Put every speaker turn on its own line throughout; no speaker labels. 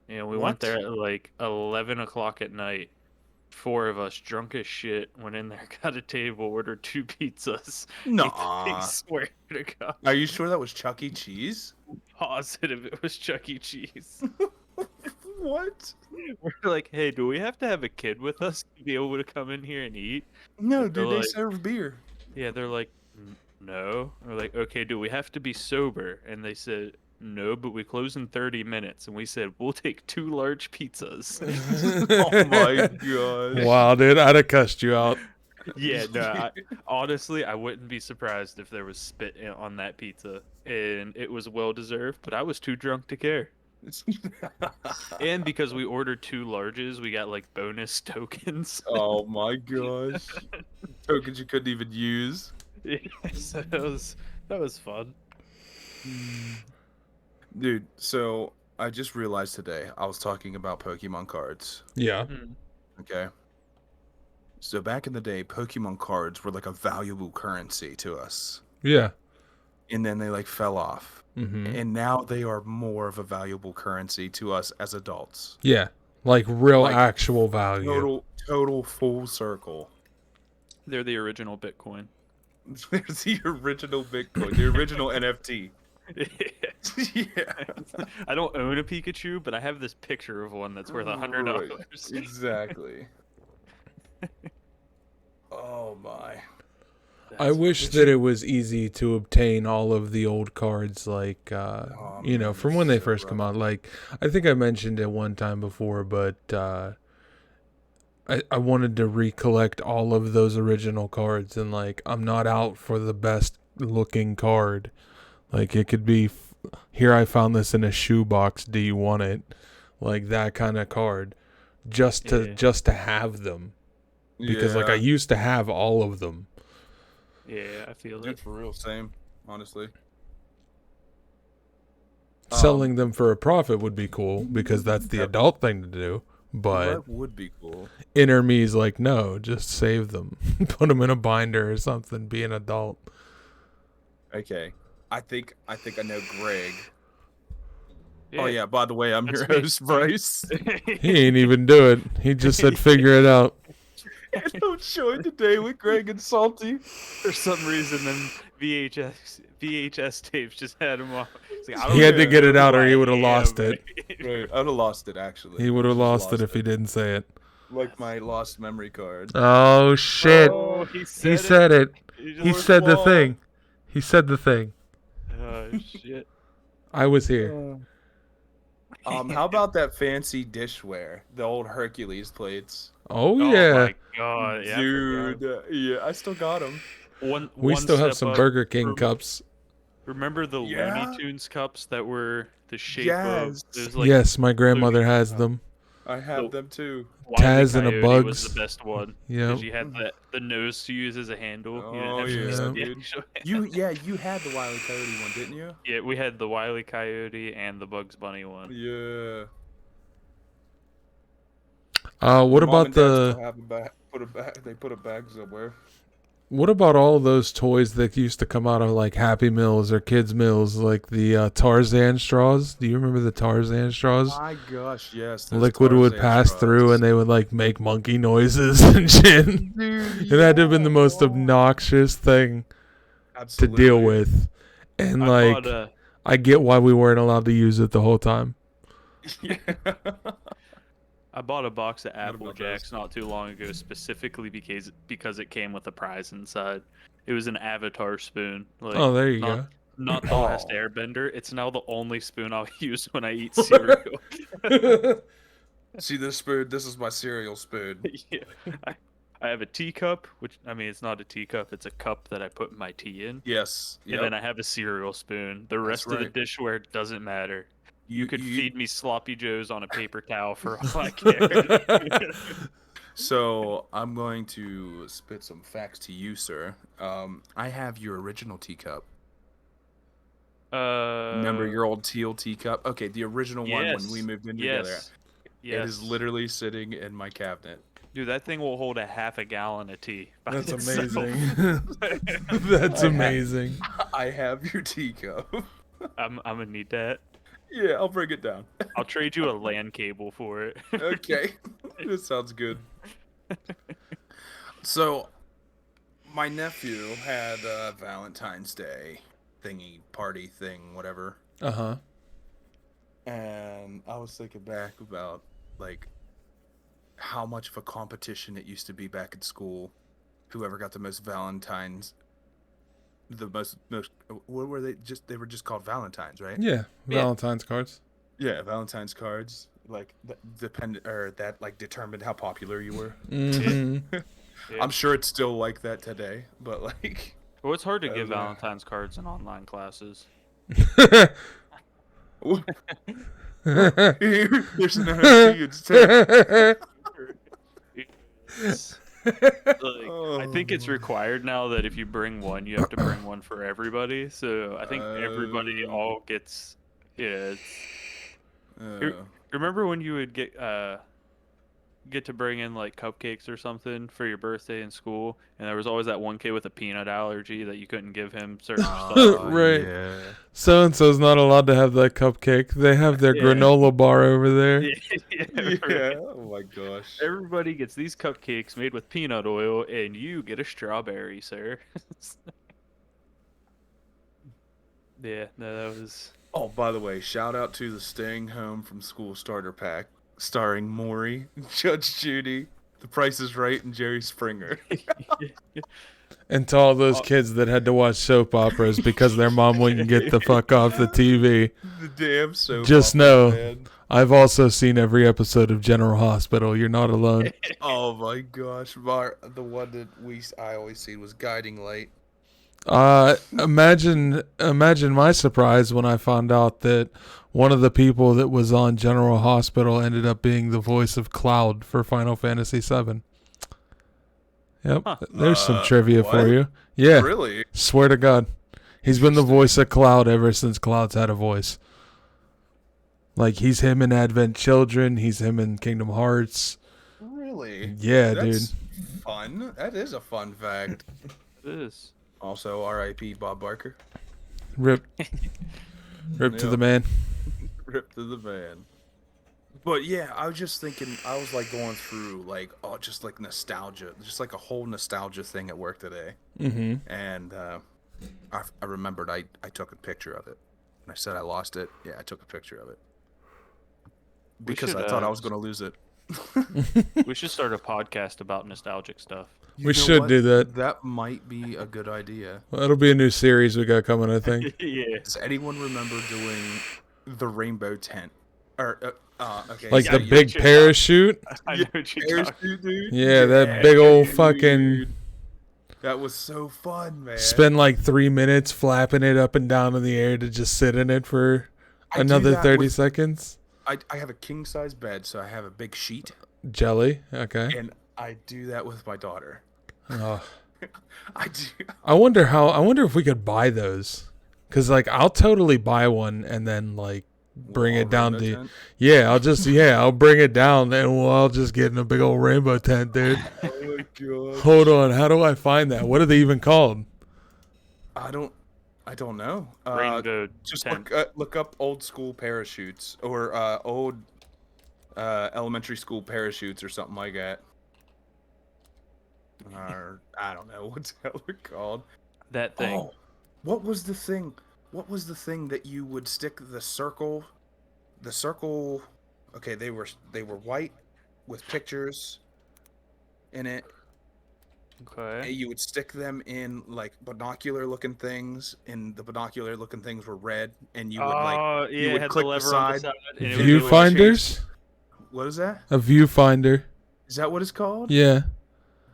And we went
What?
there at like 11 o'clock at night. Four of us, drunk as shit, went in there, got a table, ordered 2 pizzas, ate the thing,
Nuh-uh.
swear to God.
Are you sure that was Chuck E. Cheese?
Positive it was Chuck E. Cheese.
What?
We're like, hey, do we have to have a kid with us to be able to come in here and eat?
No,
They're
dude, they
like,
serve beer.
yeah, they're like, no. We're like, okay, do we have to be sober? And they said, no, but we close in 30 minutes. And we said, we'll take 2 large pizzas.
Oh my gosh.
Wow, dude, I'd have cussed you out.
Yeah, no, honestly, I wouldn't be surprised if there was spit on that pizza. And it was well deserved, but I was too drunk to care. And because we ordered 2 larges, we got like bonus tokens.
Oh my gosh. Tokens you couldn't even use.
Yeah, so that was fun.
Dude, so I just realized today I was talking about Pokemon cards.
Yeah.
Okay. So back in the day, Pokemon cards were like a valuable currency to us.
Yeah.
And then they like fell off.
Mm-hmm.
And now they are more of a valuable currency to us as adults.
Yeah. Like real
Like,
actual value.
Total full circle.
They're the original Bitcoin.
There's the original Bitcoin, the original NFT. Yeah.
I don't own a Pikachu, but I have this picture of one that's worth $100.
Exactly. Oh my.
I wish that it was easy to obtain all of the old cards, like, you know,
man,
from when they
so
first come
rough.
out. Like, I think I mentioned it one time before, but I wanted to recollect all of those original cards, and, like, I'm not out for the best looking card. Like, it could be, here I found this in a shoebox, do you want it? Like, that kind of card. Just to have them. Because, like, I used to have all of them.
Yeah, I feel
Dude,
it.
for real, same, honestly.
Selling them for a profit would be cool, because that's the adult thing to do. But
that would be cool.
inner me's like, no, just save them. Put them in a binder or something. Be an adult.
Okay. I think I know Greg.
Yeah.
Oh yeah, by the way, I'm
That's
your
me.
host, Brice.
He ain't even do it. He just said, figure it out.
And I'm showing today with Greg and Salty.
For some reason, them VHS tapes just had him off. Like, I
He
don't
had to
know
get it
who
out, or
I
he would have
am,
lost it.
Right. I'd have lost it actually.
He would have
Just
lost it if he didn't say it.
Like my lost memory card.
Oh, shit.
Oh, he
He
said
said it.
it.
He said the thing. He said the thing.
Oh shit.
I was here.
How about that fancy dishware? The old Hercules plates.
Oh,
Oh
yeah.
my god, yeah, I
Dude,
forgot.
yeah, I still got them.
We
One
still have
step
some
up
Burger King
from-
cups.
Remember the
Yeah.
Looney Tunes cups that were the shape
Yes.
of? It was like
Yes, my grandmother
Looney
has them.
I have them too.
Wile E.
Taz and a
Coyote was
Bugs.
the best one.
Yep.
Because you had the nose to use as a handle. You didn't
Oh
have to use
yeah,
the
dude.
actual
You had the Wile E. Coyote one, didn't you?
Yeah, we had the Wile E. Coyote and the Bugs Bunny one.
Yeah.
What
Mom
about
and Dad still
the?
have them back. They put a bag somewhere.
What about all those toys that used to come out of like Happy Meals or Kids Meals, like the Tarzan straws? Do you remember the Tarzan straws?
My gosh, yes. those
Liquid would
Tarzan
pass
straws.
through and they would like make monkey noises and shit.
Dude,
It had to have been the most
yeah.
obnoxious thing to
Absolutely.
deal with. And like, I get why we weren't allowed to use it the whole time.
I bought a box of
about
Apple
those?
Jacks not too long ago, specifically because it came with a prize inside. It was an Avatar spoon. Like,
Oh, there you
not, Not the last
Oh.
Airbender. It's now the only spoon I'll use when I eat cereal.
go.
See this spoon? This is my cereal spoon.
Yeah. I have a teacup, which, I mean, it's not a teacup. It's a cup that I put my tea in.
Yes.
And then I have a cereal spoon. The rest of
right.
the dishware doesn't matter. You could
you-
feed me sloppy joes on a paper towel for all I care.
So I'm going to spit some facts to you, sir. I have your original teacup. Remember your old teal teacup? Okay, the original one when we moved in together.
Yes.
It is literally sitting in my cabinet.
Dude, that thing will hold a half a gallon of tea. by
That's
itself.
amazing. That's amazing.
I have your teacup.
I'm gonna need that.
Yeah, I'll break it down.
I'll trade you a LAN cable for it.
Okay, this sounds good. So, my nephew had a Valentine's Day thingy, party thing, whatever.
Uh-huh.
And I was thinking back about, like, how much of a competition it used to be back in school. Whoever got the most Valentines, what were they? They were just called Valentines, right?
Yeah,
Yeah.
Valentine's cards.
Yeah, Valentine's cards. Like, that, like, determined how popular you were.
Mhm.
Yeah.
I'm sure it's still like that today, but, like...
Well, it's hard to
That
give
was,
Valentine's cards in online classes.
There's an NFT instead.
I think it's required now that if you bring one, you have to bring one for everybody. So I think everybody all gets. Yeah. Remember when you would get to bring in like cupcakes or something for your birthday in school, and there was always that one kid with a peanut allergy that you couldn't give him certain stuff.
Right.
Yeah.
So and so's not allowed to have that cupcake. They have their
Yeah.
granola bar over there.
Yeah,
Yeah.
right.
Oh my gosh.
Everybody gets these cupcakes made with peanut oil, and you get a strawberry, sir. Yeah, no, that was.
Oh, by the way, shout out to the Staying Home from School starter pack, starring Maury, Judge Judy, The Price is Right, and Jerry Springer.
And to all those kids that had to watch soap operas because their mom wouldn't get the fuck off the TV.
The damn soap
Just
operas,
know.
man.
I've also seen every episode of General Hospital. You're not alone.
Oh my gosh, the one that I always seen was Guiding Light.
Imagine my surprise when I found out that one of the people that was on General Hospital ended up being the voice of Cloud for Final Fantasy VII. Yep, there's some trivia for
what?
you. Yeah,
Really?
swear to God, he's been the voice of Cloud ever since Cloud's had a voice. Like he's him in Advent Children, he's him in Kingdom Hearts.
Really?
Yeah,
That's
dude.
fun. That is a fun fact.
It is.
Also, R.I.P. Bob Barker.
Rip to the man.
Rip to the man. But yeah, I was just thinking, I was like going through like, just like nostalgia, just like a whole nostalgia thing at work today.
Mm-hmm.
And I remembered I took a picture of it. And I said I lost it. Yeah, I took a picture of it. Because I thought I was going to lose it.
We should start a podcast about nostalgic stuff.
You
We
know
should
what?
do that.
That might be a good idea.
Well, that'll be a new series we got coming, I think.
Yeah.
Does anyone remember doing the rainbow tent? Or okay,
Like
Yeah,
the
you
big
should-
parachute.
I know what you're talking.
parachute, dude.
Yeah, that big old fucking
dude. That was so fun, man.
spend like 3 minutes flapping it up and down in the air to just sit in it for
I do
another
that
30
with-
seconds.
I have a king size bed, so I have a big sheet,
Jelly. Okay.
and I do that with my daughter.
Oh.
I do.
I wonder if we could buy those. Cause like I'll totally buy one and then like bring it down
Rainbow
to
tent?
I'll bring it down and I'll just get in a big old rainbow tent, dude.
Oh my god.
Hold on, how do I find that? What are they even called?
I don't know.
Rainbow
Just
tent.
look up old school parachutes or old elementary school parachutes or something like that. Or I don't know what the hell they're called.
That thing.
Oh, what was the thing? What was the thing that you would stick the circle? The circle. Okay, they were white with pictures in it.
Okay.
You would stick them in like binocular looking things, and the binocular looking things were red, and you would
Oh, yeah,
you would
it had
click
the
the
lever on the
side.
side. And it would do a
Viewfinders?
What is that?
A viewfinder.
Is that what it's called?
Yeah.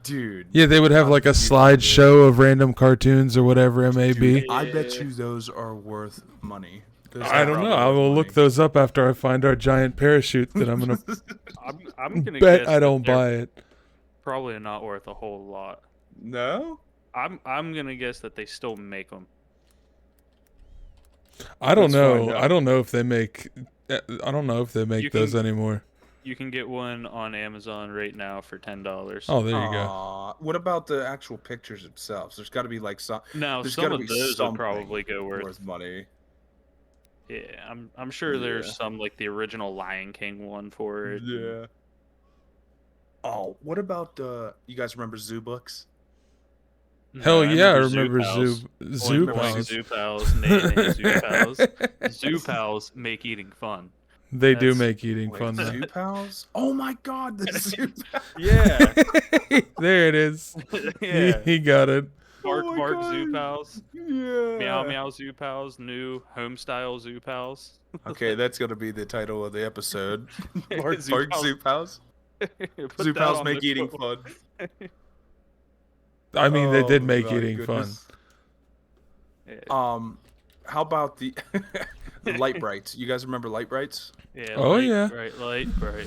Dude.
Yeah, they would have like a slideshow of random cartoons or whatever it may be.
I bet you those are worth money. Those
I
are
don't know.
probably
I will
worth
look
money.
those up after I find our giant parachute that I'm gonna
I'm gonna
bet
guess
I
that
don't
they're
buy it.
Probably not worth a whole lot.
No?
I'm gonna guess that they still make them.
I don't
Let's
know.
find out.
I don't know if they make. I don't know if they make
You
those
can-
anymore.
You can get one on Amazon right now for $10.
Oh, there you go.
Aw, what about the actual pictures themselves? There's got to be like some
Now
there's
some
gotta
of
be
those will
something
probably go worth.
worth money.
Yeah, I'm sure there's some like the original Lion King one for it.
Yeah. Oh, what about you guys remember Zoo Books?
Hell
I
yeah, I
remember
remember
Pals.
Zoo
Boing, boing,
Pals.
Zoo Pals. Nay, nay, Zoo Pals. Zoo Pals make eating fun.
They do
That's-
make eating
Wait,
fun though.
Zoo Pals? Oh my God, the Zoo Pals.
Yeah.
There it is.
Yeah.
He got it.
Bark
Oh my
Bark
God.
Zoo Pals.
Yeah.
Meow Meow Zoo Pals. New home style Zoo Pals.
Okay, that's gonna be the title of the episode. Bark
Zoo
Bark
Pals.
Zoo Pals.
Put
Zoo
that
Pals
on
make
the
eating
quote.
fun.
I mean, they did
Oh,
make
my
eating
goodness.
Yeah,
How about the the Light Brights? You guys remember Light Brights?
yeah,
Oh,
light,
yeah.
Light, bright.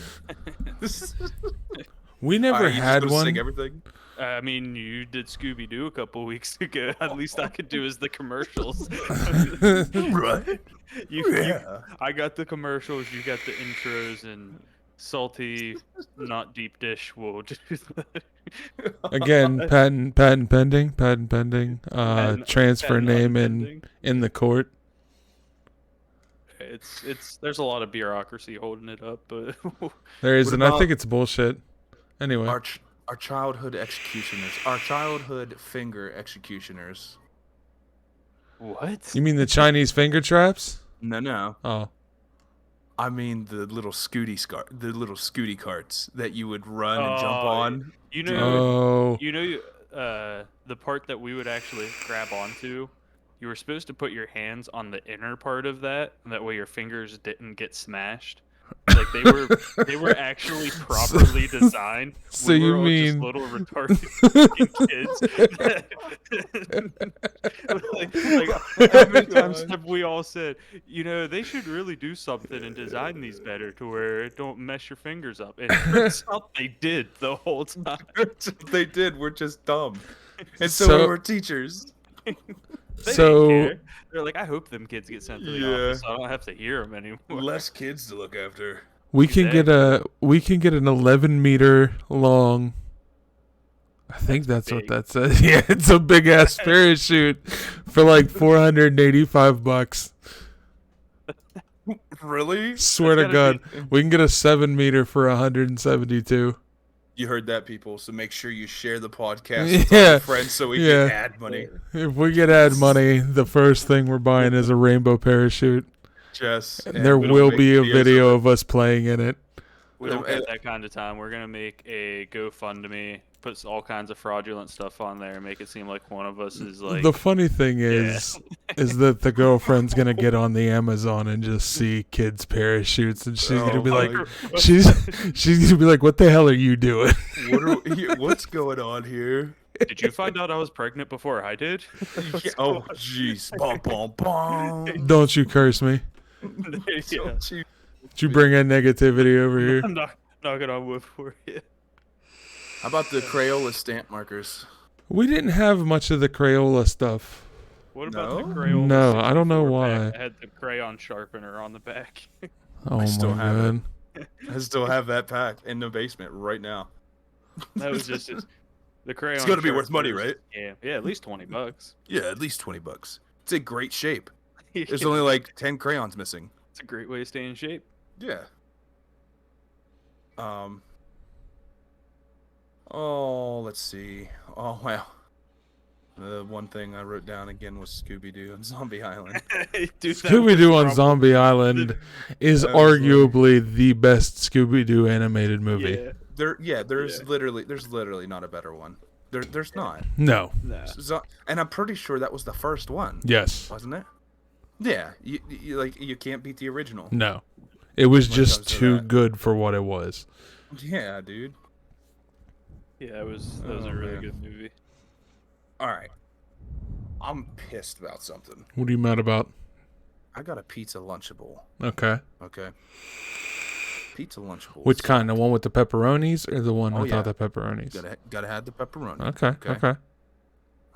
We never
Alright, you just
had
gonna
one.
Sing everything.
I mean, you did Scooby Doo a couple weeks ago. At least I could do is the commercials.
Right.
I got the commercials. You got the intros, and salty, not deep dish will do that.
Again, patent pending. Transfer
Patent
name
unpending.
in the court.
It's there's a lot of bureaucracy holding it up, but
There is,
What
and I
about-
think it's bullshit. Anyway,
Our childhood executioners. Our childhood finger executioners.
what?
you mean the Chinese finger traps?
No.
Oh,
I mean the little scooty carts that you would run and jump
Oh,
on.
You know,
oh,
the part that we would actually grab onto. You were supposed to put your hands on the inner part of that, and that way your fingers didn't get smashed. Like they were actually properly designed.
So
We
you
were all
mean-
just little retarded fucking kids? How many times have we all said, they should really do something and design these better to where it don't mess your fingers up? It turns out they did the whole time.
They did. We're just dumb, and so,
So-
we're teachers.
They
So-
didn't care. They're like, I hope them kids get sent to the
Yeah.
office so I don't have to hear them anymore.
Less kids to look after.
we can get an 11-meter long. I think that's what
big.
that says. Yeah, it's a big ass parachute for like $485.
Really?
Swear to
That's
God,
gotta
we can get a 7-meter for 172.
You heard that, people. So make sure you share the podcast with all
Yeah.
your friends so we
Yeah.
can add money.
If we get ad money, the first thing we're buying is a rainbow parachute.
Jess,
And there
we don't
will
make
be a
videos
video
of
of us playing in it.
We don't have that kind of time. We're gonna make a GoFundMe, put all kinds of fraudulent stuff on there, and make it seem like one of us is like.
The funny thing is that the girlfriend's gonna get on the Amazon and just see kids' parachutes, and she's gonna be like, she's gonna be like, "What the hell are you doing?"
What's going on here?
Did you find out I was pregnant before I did?
Yeah, oh, jeez. Bom, bom, bom.
Don't you curse me?
Yeah.
Don't you-
Did you bring in negativity over here?
I'm knocking on wood for you.
How about the Crayola stamp markers?
We didn't have much of the Crayola stuff.
What about
No?
the crayon?
No, I don't know
64
why.
pack that had the crayon sharpener on the back.
Oh
still
my
have
God.
I still have that pack in the basement right now.
That was just the crayon.
It's gotta be worth money,
sharpeners.
right?
Yeah, at least $20.
Yeah, at least $20. It's in great shape. There's only like 10 crayons missing.
It's a great way to stay in shape.
Yeah. Oh, let's see. Oh, wow. The one thing I wrote down again was Scooby-Doo and Zombie Island.
Dude, that
Scooby Doo
was
on
probably-
Zombie Island is
That was
arguably the best Scooby Doo animated movie.
Yeah,
There's
Yeah.
literally not a better one. There's not.
No.
nah.
And I'm pretty sure that was the first one,
Yes.
wasn't it? Yeah. You can't beat the original.
No. It was
When it
just
comes to
too
that.
good for what it was.
Yeah, dude.
Yeah, that was
Oh,
a really
man.
good movie.
All right. I'm pissed about something.
What are you mad about?
I got a pizza Lunchable.
Okay.
Okay. Pizza Lunchable.
Which kind? The one with the pepperonis or the one
Oh,
without
yeah.
the pepperonis?
Gotta have the pepperoni.
Okay.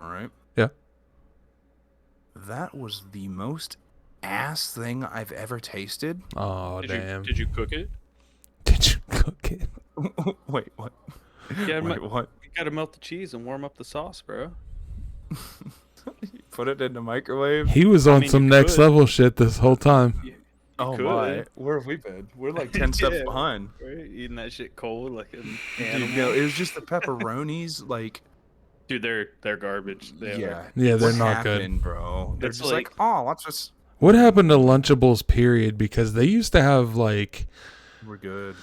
All right.
Yeah.
That was the most ass thing I've ever tasted.
Oh,
Did
damn.
you cook it?
Did you cook it?
Wait, what?
Yeah,
Wait, what?
You gotta melt the cheese and warm up the sauce, bro.
put it in the microwave.
He was on
mean,
some
you
next
could.
level shit this whole time.
You
Oh
could,
my, where have we been? We're like 10 steps
Yeah,
behind.
right? Eating that shit cold like an
Dude,
animal.
no, it was just the pepperonis. Like,
Dude, they're garbage. They are.
yeah,
Yeah, they're
what
not good.
happened, bro. They're
It's
just like, oh, let's just.
What happened to Lunchables? Period? Because they used to have like.
We're good.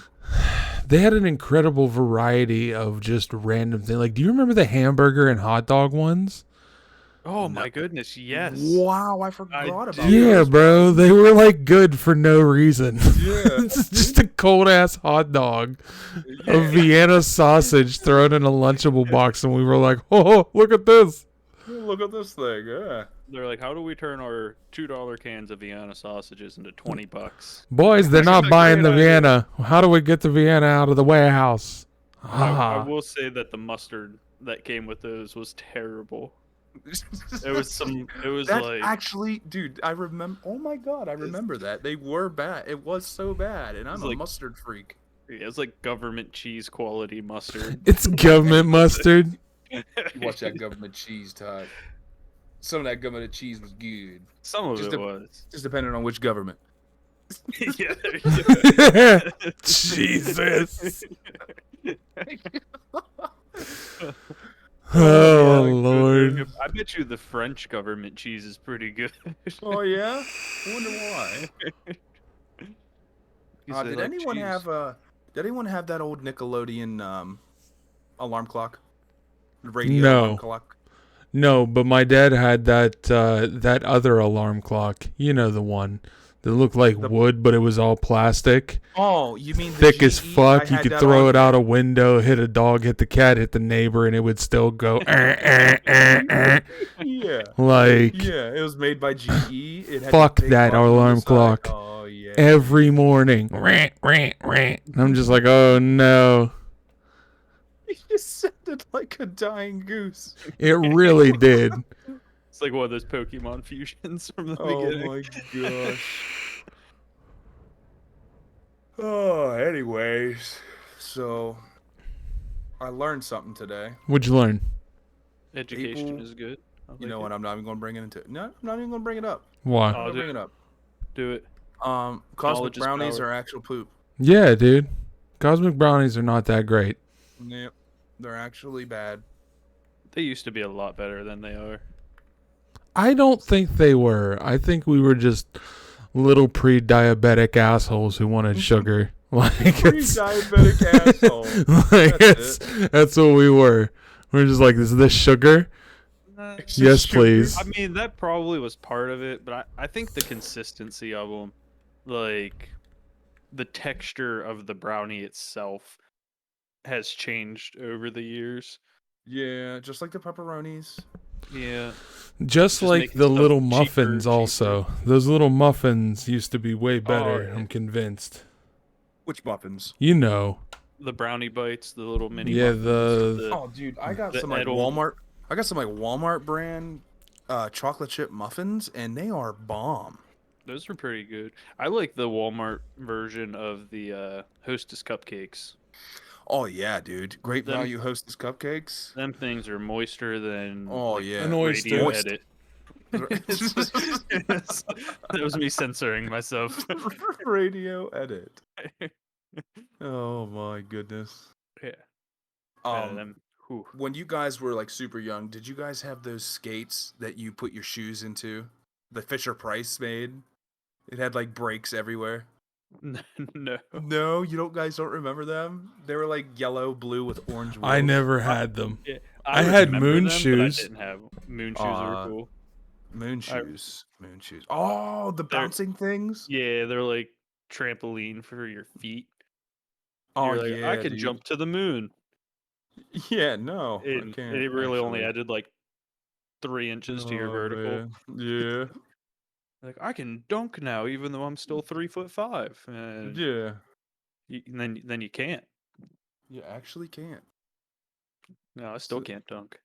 They had an incredible variety of just random things. Like, do you remember the hamburger and hot dog ones?
Oh my goodness, yes.
Wow, I forgot about
do.
Yeah,
those.
bro. They were like good for no reason.
Yeah.
It's just a cold ass hot dog, a Vienna sausage thrown in a Lunchable box, and we were like, "Oh, look at this!"
Look at this thing. Yeah.
They're like, how do we turn our $2 cans of Vienna sausages into $20?
Boys, they're not
a
buying the
great idea.
Vienna. How do we get the Vienna out of the warehouse?
I
Ah.
will say that the mustard that came with those was terrible. It was
That
like
actually, dude, I remember. Oh my god, I remember that. They were bad. It was so bad, and I'm a
like-
mustard freak.
it was like government cheese quality mustard.
It's government mustard.
You watch that government cheese, Todd. Some of that government cheese was good.
Some of
Just
it
a-
was.
Just depending on which government.
Yeah, there you go.
Jesus.
Yeah,
Oh,
like,
Lord.
I bet you the French government cheese is pretty good.
Oh yeah, I wonder why.
Because they
Did
like
anyone
cheese.
have Did anyone have that old Nickelodeon alarm clock? Radio
No.
alarm clock.
No, but my dad had that other alarm clock. You know, the one that looked like wood, but it was all plastic.
Oh, you mean the
Thick as
GE?
fuck.
I
You
had
could
that
throw
on-
it out a window, hit a dog, hit the cat, hit the neighbor, and it would still go.
Yeah.
Like,
Yeah, it was made by GE. It had
Fuck
the big
that
button on the
alarm
side.
clock.
Oh yeah.
every morning. And I'm just like, oh no.
He just sounded like a dying goose.
It really did.
It's like one of those Pokemon fusions from the
Oh
beginning.
my gosh. Oh, anyways, so I learned something today.
What'd you learn?
Education
People-
is good. I
You
like
know
it.
what? I'm not even going to bring it into. No, I'm not even going to bring it up.
Why?
I'm not
Oh,
going to
dude.
bring it up.
Do it.
Cosmic
Knowledge is
brownies
power.
are actual poop.
Yeah, dude. Cosmic brownies are not that great.
Yep, they're actually bad.
They used to be a lot better than they are.
I don't think they were. I think we were just little pre-diabetic assholes who wanted sugar. Like it's,
Pre-diabetic asshole.
like
That's
that's what we were. We're just like, is this sugar?
It's
Yes,
just sugar.
please.
I mean, that probably was part of it, but I think the consistency of them, like the texture of the brownie itself, has changed over the years.
Yeah, just like the pepperonis.
Yeah.
Just like
making
the
stuff
little
cheaper,
muffins
cheaper.
also. Those little muffins used to be way better,
yeah.
I'm convinced.
Which muffins?
You know.
The brownie bites, the little mini
Yeah,
muffins,
the-
Oh, dude, I got
the
some like
Edel-
Walmart. I got some like Walmart brand chocolate chip muffins, and they are bomb.
those were pretty good. I like the Walmart version of the Hostess cupcakes.
Oh yeah, dude, great
Them-
value Hostess cupcakes.
Them things are moister than
Oh
like,
yeah,
An oyster.
radio
Moist.
edit. That was me censoring myself.
Radio edit. Oh my goodness.
Yeah.
Um,
Whew.
when you guys were like super young, did you guys have those skates that you put your shoes into? The Fisher Price made. It had like breaks everywhere.
No.
No, you don't guys don't remember them? They were like yellow, blue with orange wheels.
I never had them.
Yeah,
I had
remember
moon
them, but
shoes.
I didn't have moon shoes. Are cool.
Moon shoes. Moon shoes. Oh, the bouncing things?
Yeah, they're like trampoline for your feet.
Oh
You're like,
yeah.
I could
dude.
jump to the moon.
Yeah, no. I
And
can't,
it really only
actually.
added like 3 inches to your
Oh,
vertical.
man. Yeah.
Like I can dunk now, even though I'm still 3'5", and,
Yeah.
and then you can't.
You actually can't.
No, I still
So-
can't dunk.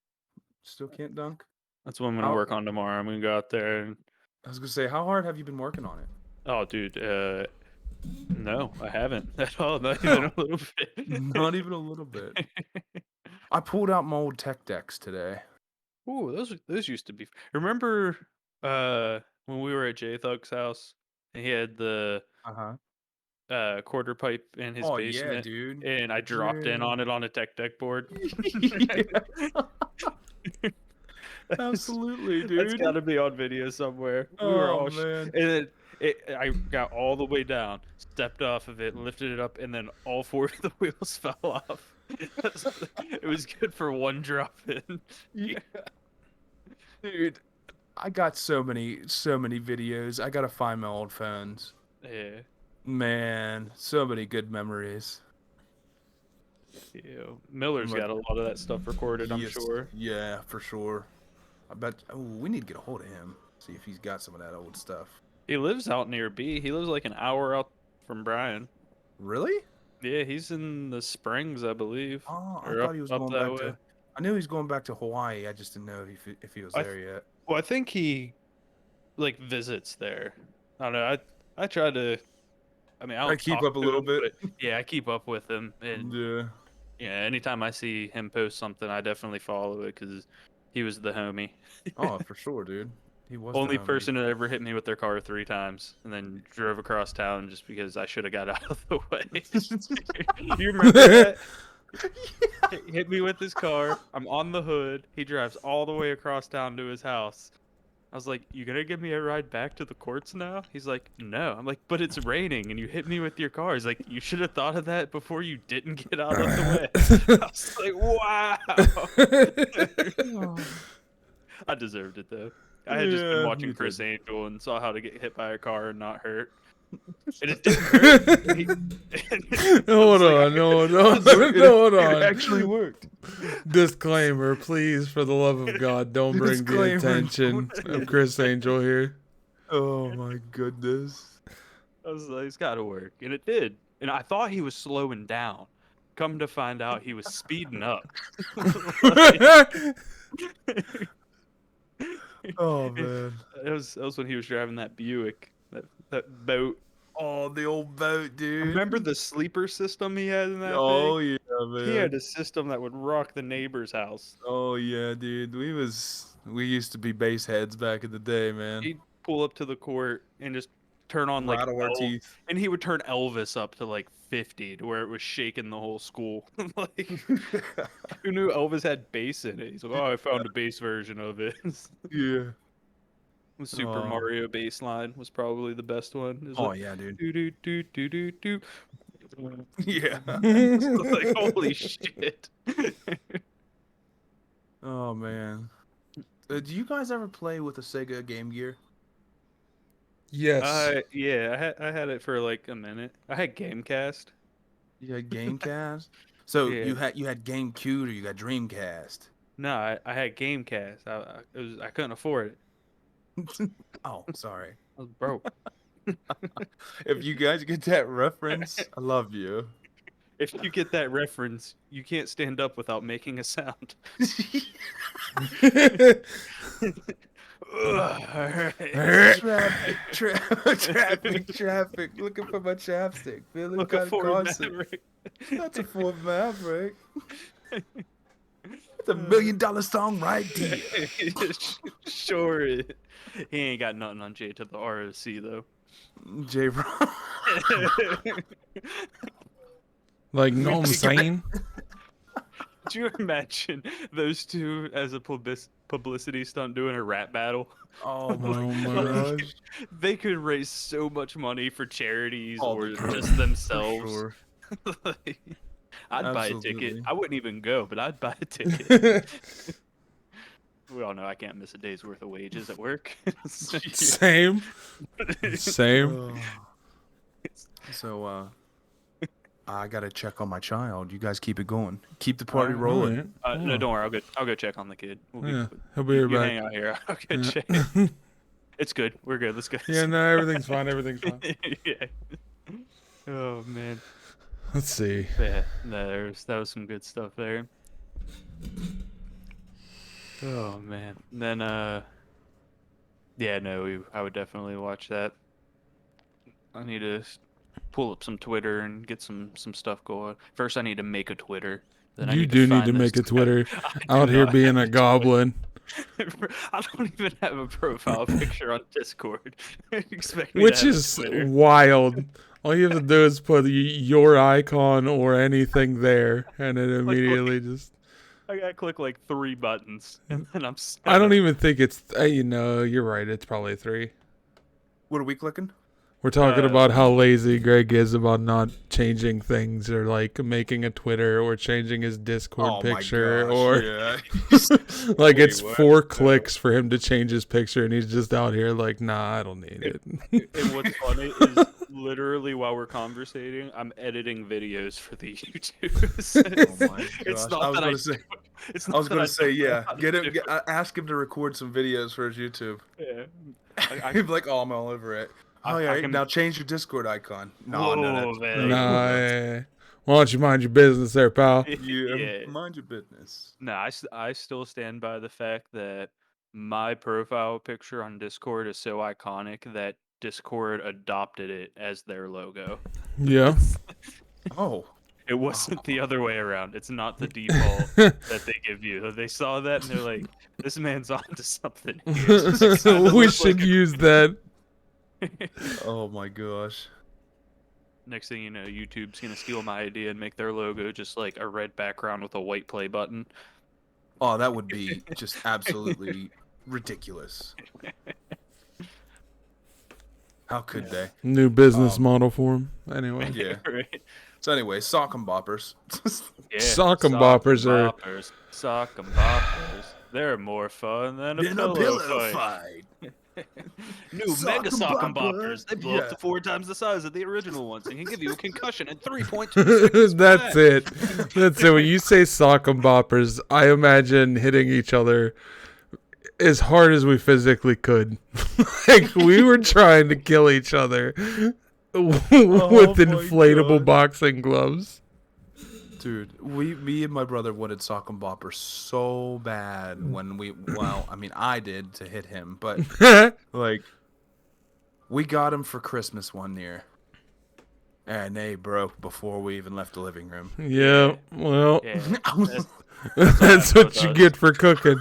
Still can't dunk.
That's what I'm gonna
How-
work on tomorrow. I'm gonna go out there and
I was gonna say, how hard have you been working on it?
oh, dude, no, I haven't at all. Not even a little bit.
Not even a little bit. I pulled out my old tech decks today.
Ooh, those used to be. Remember when we were at J Thug's house and he had the
Uh-huh.
quarter pipe in his
Oh yeah,
basement,
dude.
and I dropped in
Yeah.
on it on a tech deck board.
Yeah.
That's
Absolutely,
that's
dude.
gotta be on video somewhere. We were
Oh
all
man.
and then I got all the way down, stepped off of it, lifted it up, and then all four of the wheels fell off. It was good for one drop in.
Yeah. Dude, I got so many videos. I gotta find my old phones.
Yeah.
Man, so many good memories.
Yeah. Miller's
Like,
got a lot of that stuff recorded, I'm
yes,
sure.
yeah, for sure. I bet. Oh, we need to get a hold of him. See if he's got some of that old stuff.
He lives out near B. He lives like an hour out from Bryan.
Really?
Yeah, he's in the Springs, I believe,
Oh, I
or
thought he was
up
going
that
back
way.
to. I knew he was going back to Hawaii. I just didn't know if he was
I
there yet.
Well, I think he like visits there. I don't know. I try to. I mean, I
I
don't
keep
talk
up a
to
little
him,
bit.
but yeah, I keep up with him, and
Yeah.
yeah, anytime I see him post something, I definitely follow it because he was the homie.
Oh, for sure, dude. He was the
Only
homie.
person that ever hit me with their car 3 times, and then drove across town just because I should have got out of the way. You remember that? He hit me with his car. I'm on the hood. He drives all the way across town to his house. I was like, "You gonna give me a ride back to the courts now?" He's like, "No." I'm like, "But it's raining and you hit me with your car." He's like, "You should have thought of that before you didn't get out of the way." I was like, "Wow." I deserved it though. I had just been
Yeah,
watching
you
Chris
did.
Angel and saw how to get hit by a car and not hurt. And it didn't hurt.
Hold on, hold on, hold
It
on.
actually worked.
Disclaimer, please, for the love of God, don't bring the
Disclaimer,
attention
don't-
of Chris Angel here.
Oh my goodness.
I was like, it's got to work. And it did. And I thought he was slowing down. Come to find out, he was speeding up.
Oh man.
That was when he was driving that Buick, that boat.
Oh, the old boat, dude.
Remember the sleeper system he had in that
Oh
thing?
yeah,
He had
man.
a system that would rock the neighbor's house.
Oh yeah, dude. We used to be base heads back in the day, man.
He'd pull up to the court and just turn on like
Rattle our teeth.
and he would turn Elvis up to like 50 to where it was shaking the whole school. Like, who knew Elvis had bass in it? He's like, "Oh, I found a bass version of it."
Yeah.
The Super
Oh.
Mario bass line was probably the best one. It was
Oh
like,
yeah, dude.
do do do do do do.
Yeah.
Like, holy shit.
Oh man. Do you guys ever play with a Sega Game Gear?
Yes.
Yeah, I had it for like a minute. I had Gamecast.
You had Gamecast? So
Yeah.
you had GameCube or you got Dreamcast?
No, I had Gamecast. I couldn't afford it.
Oh, sorry.
I was broke.
If you guys get that reference, I love you.
If you get that reference, you can't stand up without making a sound. Ugh, alright.
Traffic. Looking for my chapstick. Feeling
Look at
kind of
Ford
constant.
Maverick.
That's a Ford Maverick. It's $1 million song right there.
Sure is. He ain't got nothing on J to the ROC though.
J. Ron.
Like, know what I'm saying?
Could you imagine those two as a publicity stunt doing a rap battle?
Oh my
my
gosh.
They could raise so much money for charities
Oh,
or
they could,
just
for
themselves.
sure.
Like, I'd buy a ticket.
Absolutely.
I wouldn't even go, but I'd buy a ticket. We all know I can't miss a day's worth of wages at work.
Same. Same.
So, I gotta check on my child. You guys keep it going. Keep the party rolling.
Alright.
No, don't worry. I'll go check on the kid.
Yeah, he'll be right
You
back.
hang out here. I'll go check. It's good. We're good. Let's go.
Yeah, no, everything's fine. Everything's fine.
Yeah. Oh man.
Let's see.
Yeah. No, that was some good stuff there. Oh man. Then yeah, no, I would definitely watch that. I need to pull up some Twitter and get some stuff going. First, I need to make a Twitter. Then I
You
need
do
to
need
find
to
this
make a Twitter
I do
out here
not
being
have
a
Twitter.
goblin.
I don't even have a profile picture on Discord. Expect me to
Which
have a
is
Twitter.
wild. All you have to do is put your icon or anything there, and it immediately just.
I gotta click like 3 buttons, and then I'm.
I don't even think it's. You're right. It's probably 3.
What are we clicking?
We're talking about how lazy Greg is about not changing things or like making a Twitter or changing his Discord picture or
yeah.
like
Way
it's
worse,
4
though.
clicks for him to change his picture and he's just out here like, nah, I don't need it.
And what's funny is literally while we're conversating, I'm editing videos for the YouTube.
Oh my
It's
gosh.
not
I was
that
gonna say.
It's
I
not
was
that
gonna say,
don't know
yeah.
how to
Get him.
do
Ask him to record some videos for his YouTube.
it. Yeah.
He'd be like, "Oh, I'm all over it."
I-
Oh yeah.
I can-
Now change your Discord icon.
Whoa,
No,
man.
Nah, why don't you mind your business there, pal?
Yeah. Mind your business.
No, I still stand by the fact that my profile picture on Discord is so iconic that Discord adopted it as their logo.
Yeah.
Oh.
It wasn't the other way around. It's not the default that they give you. They saw that and they're like, "This man's onto something." Here."
We should use that.
Oh my gosh.
Next thing you know, YouTube's gonna steal my idea and make their logo just like a red background with a white play button.
Oh, that would be just absolutely ridiculous. How could they?
New business model for him. Anyway.
Yeah.
Right?
So anyway, sock 'em boppers.
Yeah,
Sock 'em boppers are-
sock 'em boppers. They're more fun than a pillow fight. New
Sock 'em
mega sock 'em
bopper.
boppers. They blow up
Yeah.
to 4 times the size of the original ones and can give you a concussion in 3.2 seconds.
That's
flat.
it. That's it. When you say sock 'em boppers, I imagine hitting each other as hard as we physically could. Like we were trying to kill each other with inflatable
God.
boxing gloves.
Dude, me and my brother wanted sock 'em bopper so bad when I did to hit him, but like we got him for Christmas one year. And they broke before we even left the living room.
Yeah, well,
Yeah,
that's what you get for cooking.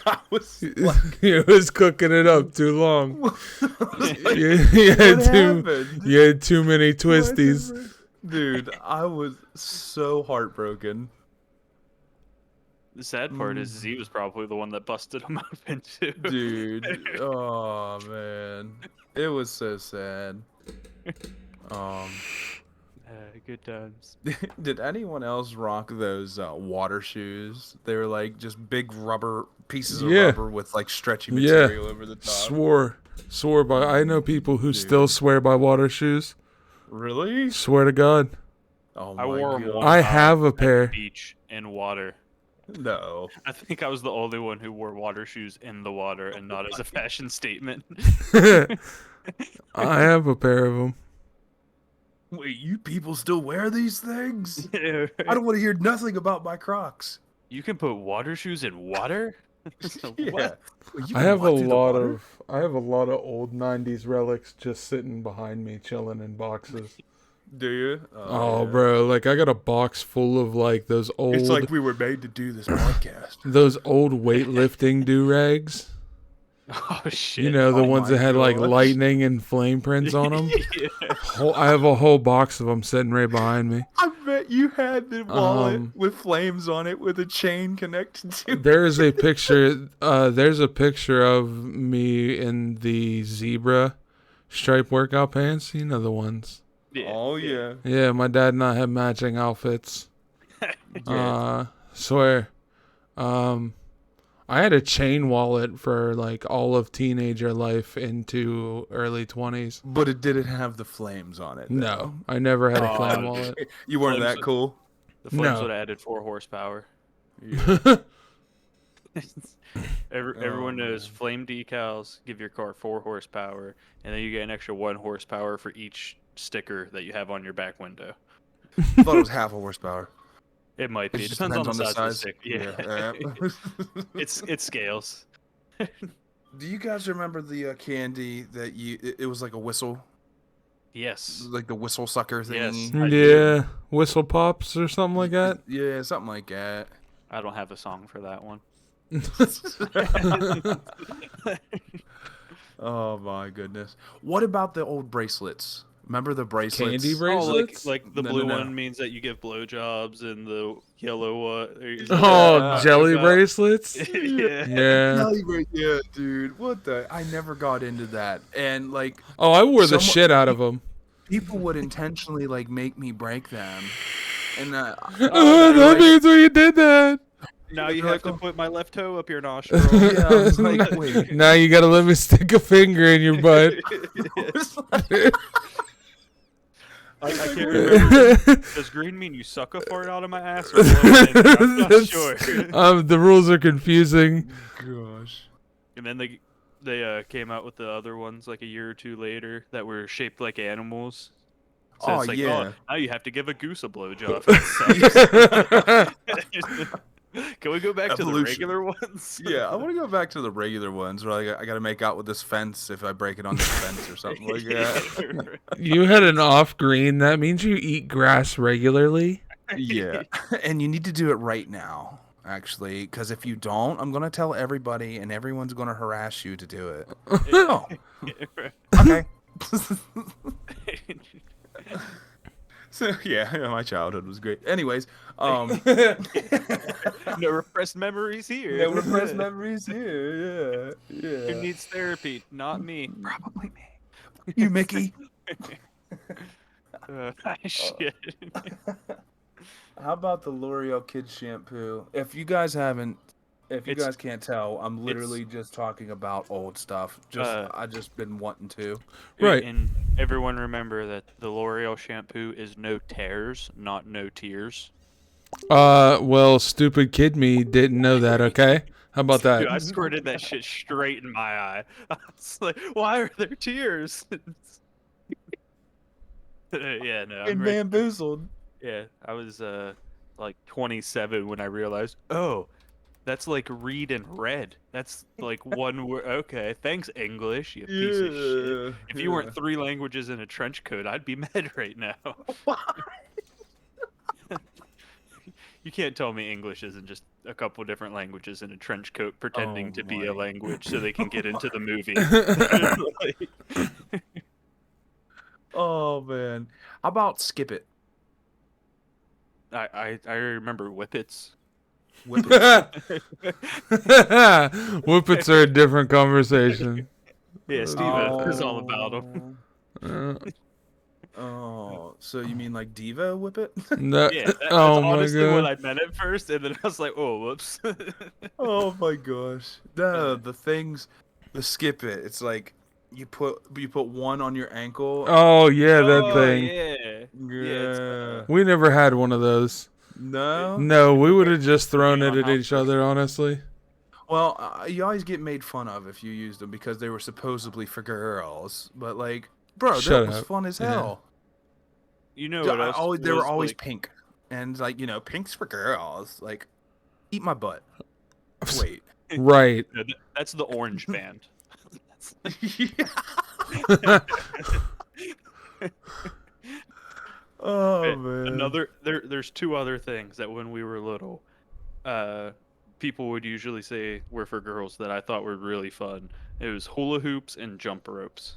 I was like,
You was cooking it up too long.
like,
You
what
had
happened?
you had too many twisties.
Dude, I was so heartbroken.
the sad part is he was probably the one that busted him open too.
Dude, oh man. It was so sad.
Good times.
Did anyone else rock those water shoes? They were like just big rubber pieces of
Yeah.
rubber with like stretchy
Yeah.
material over the top.
Swore by. I know people who still swear by water shoes.
Really?
Swear to God.
Oh
I
my
wore them
god.
one
I
time
have a
at the
pair.
beach in water.
No.
I think I was the only one who wore water shoes in the water and not as a fashion statement.
I have a pair of them.
Wait, you people still wear these things?
Yeah,
I don't want to hear nothing about my Crocs.
You can put water shoes in water?
Yeah.
What?
Wait, you
I
can
have a
walk through the
lot
water?
of old 90s relics just sitting behind me chilling in boxes.
Do you?
Oh,
yeah.
bro, like I got a box full of like those old
It's like we were made to do this podcast.
those old weightlifting do-rags.
Oh shit.
You know, the
Oh
ones
my
that had like
gosh.
lightning and flame prints on them.
Yeah.
I have a whole box of them sitting right behind me.
I bet you had the wallet
Um,
with flames on it with a chain connected to it.
There's a picture. There's a picture of me in the zebra stripe workout pants. You know the ones.
Yeah.
Oh, yeah.
Yeah, my dad and I have matching outfits. Swear. I had a chain wallet for like all of teenager life into early 20s.
But it didn't have the flames on it.
No, I never had a
Oh,
flame
dude.
wallet.
You weren't
Flames
that cool?
The flames
No.
would have added 4 horsepower. Everyone knows
man.
flame decals give your car 4 horsepower, and then you get an extra 1 horsepower for each sticker that you have on your back window.
I thought it was half a horsepower.
It might be.
It
It
just
depends on the
depends
size of the stick. Yeah.
Yeah.
It scales.
Do you guys remember the candy that it was like a whistle?
Yes.
Like the whistle sucker
Yes.
thingy?
I do.
Yeah, whistle pops or something like that.
Yeah, something like that.
I don't have a song for that one.
Oh my goodness. What about the old bracelets? Remember the bracelets?
Candy
Oh,
bracelets?
like the
No,
blue
no, no.
one means that you give blowjobs, and the yellow one. Is that what
Oh,
you're talking
jelly
about?
bracelets?
Yeah.
Yeah.
Yeah, dude. What the? I never got into that. And like,
Oh, I wore the
Someone-
shit out of them.
people would intentionally like make me break them. And
Oh,
That
right.
means when you did that.
Now you
They're
have
like,
to put my left toe up your nostril.
yeah, I was like, wait.
Now you gotta let me stick a finger in your butt.
I can't remember. Does green mean you suck a fart out of my ass or blow it in there? I'm not
That's-
sure.
The rules are confusing.
Gosh.
And then they came out with the other ones like a year or two later that were shaped like animals. So
Oh,
it's like,
yeah.
now you have to give a goose a blowjob. That sucks. Can we go back to the
Evolution.
regular ones?
Yeah, I want to go back to the regular ones where I got to make out with this fence if I break it on this fence or something like that.
You had an off green. That means you eat grass regularly.
Yeah, and you need to do it right now, actually, because if you don't, I'm gonna tell everybody, and everyone's gonna harass you to do it. Oh, okay. So yeah, my childhood was great. Anyways,
No repressed memories here.
no repressed memories here. Yeah,
Who
yeah.
needs therapy? Not me. Probably me.
You, Mickey.
Shit.
How about the L'Oreal Kids shampoo? If you guys haven't, if you
It's-
guys can't tell, I'm literally just talking about old stuff. I just been wanting to.
Right.
And everyone remember that the L'Oreal shampoo is no tears, not no tears.
Well, stupid kid me didn't know that, okay? How about that?
Dude, I squirted that shit straight in my eye. I was like, why are there tears? Yeah, no. I'm ready.
bamboozled.
Yeah, I was like 27 when I realized, oh, that's like read and read. That's like one word. Okay, thanks English, you piece of shit. If you weren't 3 languages in a trench coat, I'd be mad right now. You can't tell me English isn't just a couple different languages in a trench coat pretending to be a
my-
language so they can get into the movie. Like,
Oh man, how about skip it?
I remember whippets.
Whippets are a different conversation.
Yeah, Steve is all about them.
Oh, so you mean like Diva Whippet?
No,
Yeah, that's
oh my
honestly what
god.
I meant at first, and then I was like, oh, whoops.
Oh my gosh. No, the things, the skip it. It's like you put one on your ankle.
Oh yeah, that
Oh,
thing.
Yeah.
Yeah.
We never had one of those.
No.
No, we would have just thrown
Yeah,
it at
how
each other, honestly.
Well, you always get made fun of if you used them because they were supposedly for girls. But like, bro,
Shut
that was
up.
fun as
Yeah.
hell.
You know what else?
They were
was,
always
like,
pink, and like pink's for girls. Like, eat my butt. Wait.
Right.
no, that's the orange band.
Oh man.
There's 2 other things that when we were little, people would usually say were for girls that I thought were really fun. It was hula hoops and jump ropes.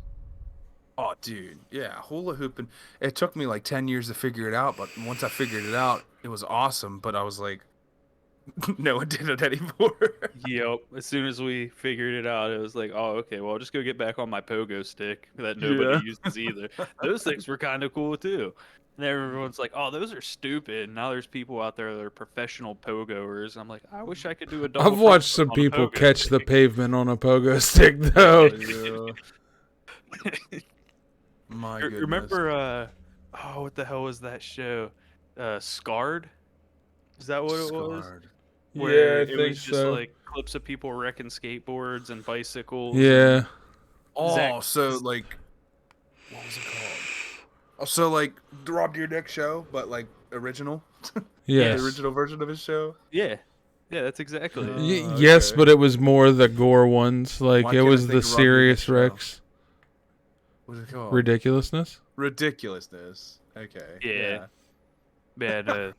Oh, dude, yeah, hula hooping. It took me like 10 years to figure it out, but once I figured it out, it was awesome. But I was like, no one did it anymore.
Yep. As soon as we figured it out, it was like, oh, okay, well, I'll just go get back on my pogo stick that nobody uses either. Those things were kind of cool too. And everyone's like, oh, those are stupid. Now there's people out there that are professional pogoers. I'm like, I wish I could do a double.
I've watched
front
some
on a
people
pogo
catch the
stick.
pavement on a pogo stick, though.
Yeah. My goodness.
Remember, what the hell was that show? Scarred? Is that what it was?
Scarred.
Where
I
it
think
was just
so.
like clips of people wrecking skateboards and bicycles.
Yeah.
Oh,
Zach-
so like, what was it called? Oh, so like the Rob Dyrdek show, but like original.
Yes.
The original version of his show.
Yeah, that's exactly it.
Yes,
okay.
but it was more the gore ones. Like,
Why
it
can't I
was
think
the
of Rob Dyrdek
serious
show?
wrecks.
What's it called?
Ridiculousness?
Ridiculousness. Okay.
Yeah. Man,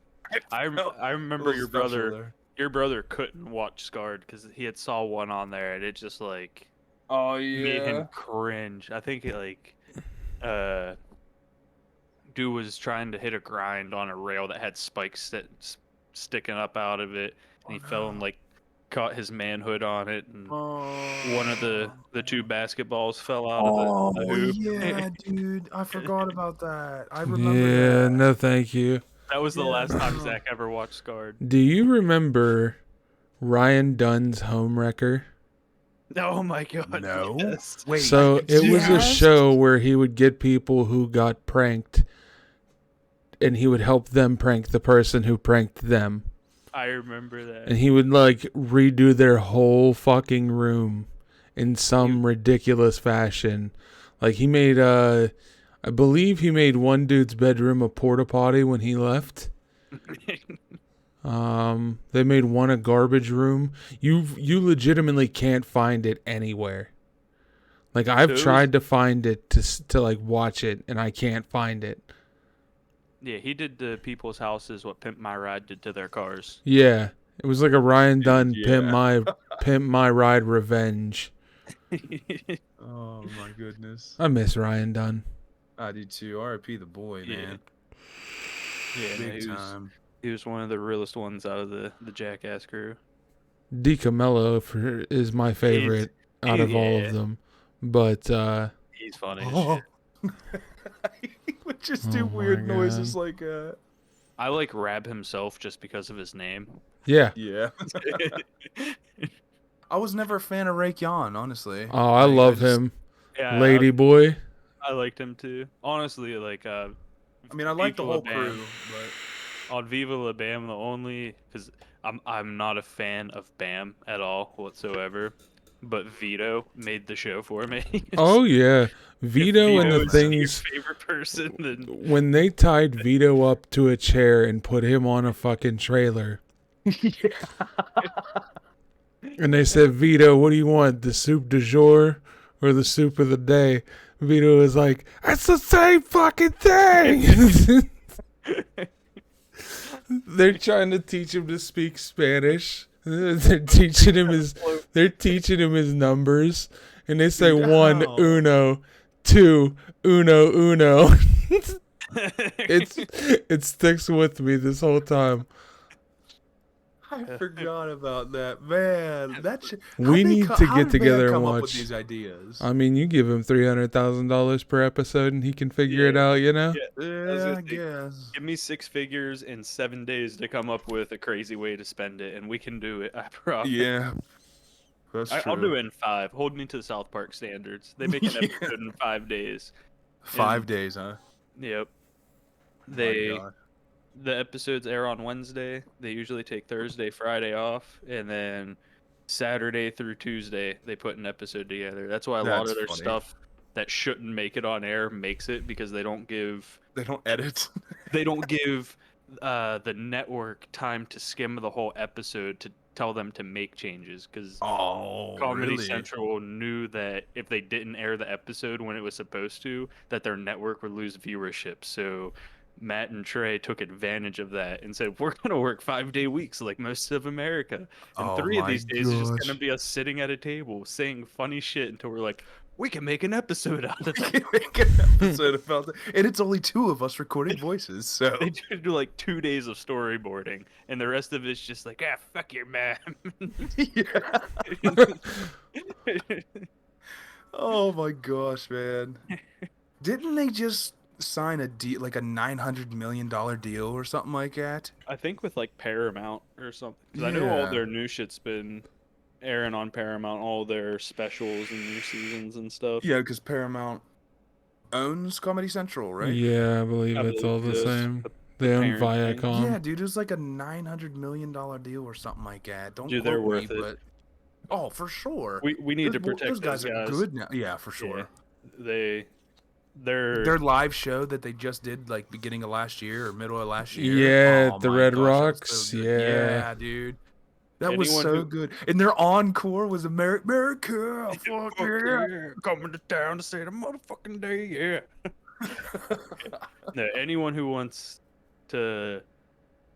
I remember your
Little special
brother.
there.
Your brother couldn't watch Scarred because he had saw one on there, and it just like
Oh
made him cringe. I think it uh, dude was trying to hit a grind on a rail that had spikes sticking up out of it, and he fell and like caught his manhood on it, and one of the two basketballs fell out of the hoop.
Yeah, dude, I forgot about that. I remember
Yeah,
that.
no thank you.
That was the last time
Yeah.
Zach ever watched Scarred.
Do you remember Ryan Dunn's Homewrecker?
Oh my god.
No.
Yes.
Wait.
So it was a
yes?
show where he would get people who got pranked, and he would help them prank the person who pranked them.
I remember that.
And he would like redo their whole fucking room in some ridiculous fashion. Like he made I believe he made one dude's bedroom a porta potty when he left. They made one a garbage room. You legitimately can't find it anywhere. Like I've tried to find it to like watch it, and I can't find it.
Yeah, he did to people's houses what Pimp My Ride did to their cars.
Yeah, it was like a Ryan Dunn
yeah.
Pimp My Ride revenge.
Oh my goodness.
I miss Ryan Dunn.
I do too. R.I.P. the boy, man.
Yeah,
Big time.
He was one of the realest ones out of the Jackass crew.
DiCamillo is my favorite out of all of them, but
he's funny.
Oh. He would just do weird noises like
I like Rab himself just because of his name.
Yeah.
Yeah. I was never a fan of Rake Yon, honestly.
Oh, I love him.
Yeah,
Lady boy.
I liked him too. Honestly, like
I mean, I like the whole crew, but
on Viva La Bam, the only because I'm not a fan of Bam at all whatsoever, but Vito made the show for me.
Oh yeah, Vito and the
is
things.
Your favorite person? Then
when they tied Vito up to a chair and put him on a fucking trailer. And they said, Vito, what do you want? The soup du jour or the soup of the day? Vito was like, it's the same fucking thing. They're trying to teach him to speak Spanish. They're teaching him his numbers, and they say one, uno, two, uno. It sticks with me this whole time.
I forgot about that, man.
We need to get together and watch.
Up with these ideas?
I mean, you give him $300,000 per episode, and he can figure it out. You know?
Yeah, I guess.
Give me 6 figures in 7 days to come up with a crazy way to spend it, and we can do it. I promise.
Yeah, that's true.
I'll do it in 5. Hold me to the South Park standards. They make an episode in 5 days.
5 days, huh?
Yep. The episodes air on Wednesday. They usually take Thursday, Friday off, and then Saturday through Tuesday they put an episode together. That's why a lot of their stuff that shouldn't make it on air makes it, because they don't
edit.
They don't give the network time to skim the whole episode to tell them to make changes, because Comedy Central knew that if they didn't air the episode when it was supposed to, that their network would lose viewership. So Matt and Trey took advantage of that and said, we're going to work 5-day weeks like most of America. And 3 of these days is just going to be us sitting at a table saying funny shit until we're like, we can make an episode out of that.
And it's only 2 of us recording voices, so
they do like 2 days of storyboarding, and the rest of it's just like, fuck your man.
Oh my gosh, man! Didn't they just sign a deal, like a $900 million deal or something like that?
I think with like Paramount or something, because I know all their new shit's been airing on Paramount, all their specials and new seasons and stuff.
Yeah, because Paramount owns Comedy Central, right?
Yeah, I believe it's all the same. They own Viacom.
Yeah, dude, it was like a $900 million deal or something like that. Don't
Dude,
quote
they're
me,
worth it.
but for sure.
We need to protect
those guys. Are good now. Yeah, for sure.
Yeah.
Their live show that they just did like beginning of last year or middle of last year.
Yeah, the Red Rocks.
So
yeah,
dude. That was so good. And their encore was America. Fuck yeah.
Coming to town to say the motherfucking day, yeah. No, anyone who wants to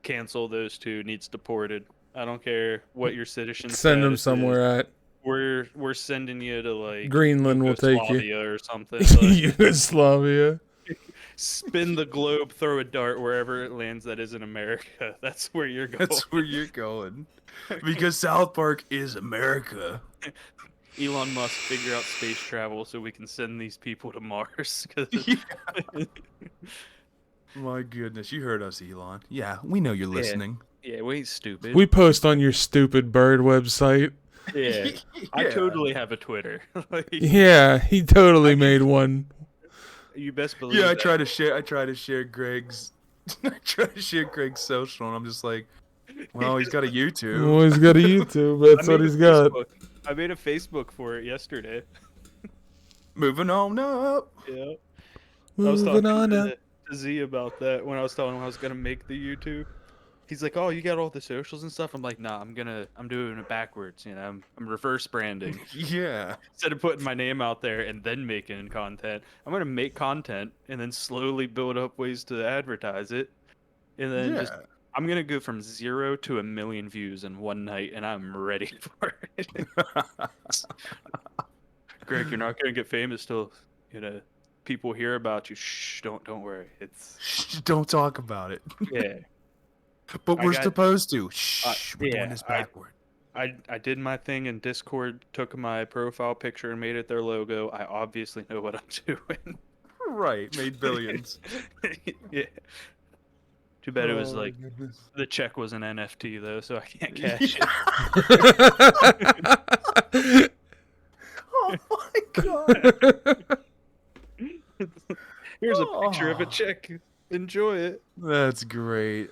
cancel those two needs deported. I don't care what your citizen
Send them
status
somewhere
is.
at
We're sending you to like
Greenland. Will take you.
Yugoslavia or something. Like,
Yugoslavia.
spin the globe, throw a dart wherever it lands that isn't America. That's where you're going.
That's where you're going. Because South Park is America.
Elon Musk, figure out space travel so we can send these people to Mars. 'Cause
My goodness, you heard us, Elon. Yeah, we know you're listening.
yeah, we ain't stupid.
We post on your stupid bird website.
Yeah. I
Yeah.
totally have a Twitter. Like,
Yeah, he totally made one.
you best believe
Yeah, I
that.
try to share Greg's social, and I'm just like, well, he's got a YouTube.
Well, he's got a YouTube. That's what he's got.
I made a Facebook for it yesterday.
Moving on up.
Yeah. I was
Moving
talking
on
to
up.
Z about that when I was telling him I was gonna make the YouTube. He's like, "Oh, you got all the socials and stuff." I'm like, "Nah, I'm doing it backwards. You know, I'm reverse branding.
Yeah.
Instead of putting my name out there and then making content, I'm gonna make content and then slowly build up ways to advertise it, and then just I'm gonna go from 0 to 1 million views in one night, and I'm ready for it." Greg, you're not gonna get famous till people hear about you. Shh, don't worry. It's
Shh, don't talk about it.
yeah.
But
I
we're
got-
supposed to. Shh, we're doing this backward.
I did my thing in Discord, took my profile picture and made it their logo. I obviously know what I'm doing.
Right, made billions.
Yeah. Too bad it was
Oh, my
like
goodness.
the check was an NFT though, so I can't cash it.
Oh my god.
Here's a picture of a
Oh.
check. Enjoy it.
That's great.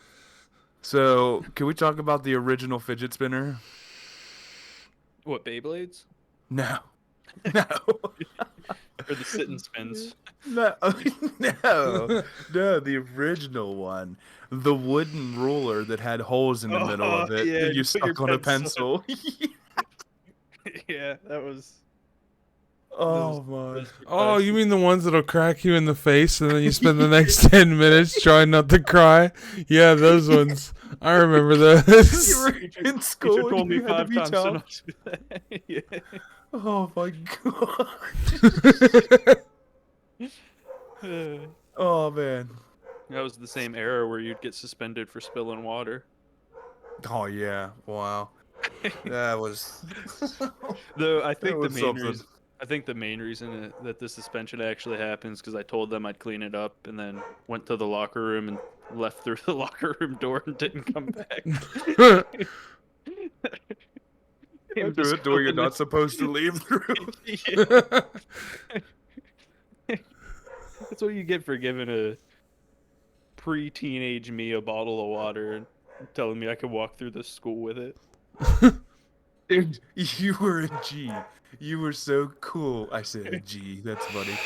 So, can we talk about the original fidget spinner?
What, Beyblades?
No. No.
Or the sit and spins?
No. No. No, the original one. The wooden ruler that had holes in the middle of
Oh,
it
yeah,
that
you
you
put your
stuck on a
pencil
pencil.
Yeah, that was.
Oh my.
those were
Oh, you
classic.
mean the ones that'll crack you in the face and then you spend the next 10 minutes trying not to cry? Yeah, those ones. I remember those.
You were in school.
Teacher told
and
me
you had to
5
be
times to
tough.
not do that. Yeah.
Oh my god. Oh man.
That was the same era where you'd get suspended for spilling water.
Oh yeah. Wow. That was.
Though I think the
was
main
something.
reason, that the suspension actually happens because I told them I'd clean it up and then went to the locker room and left through the locker room door and didn't come back. Him
Do
just
it door you're
going
not supposed to leave through.
Yeah. That's what you get for giving a pre-teenage me a bottle of water and telling me I could walk through the school with it.
Dude, you were a G. You were so cool. I said a G. That's funny.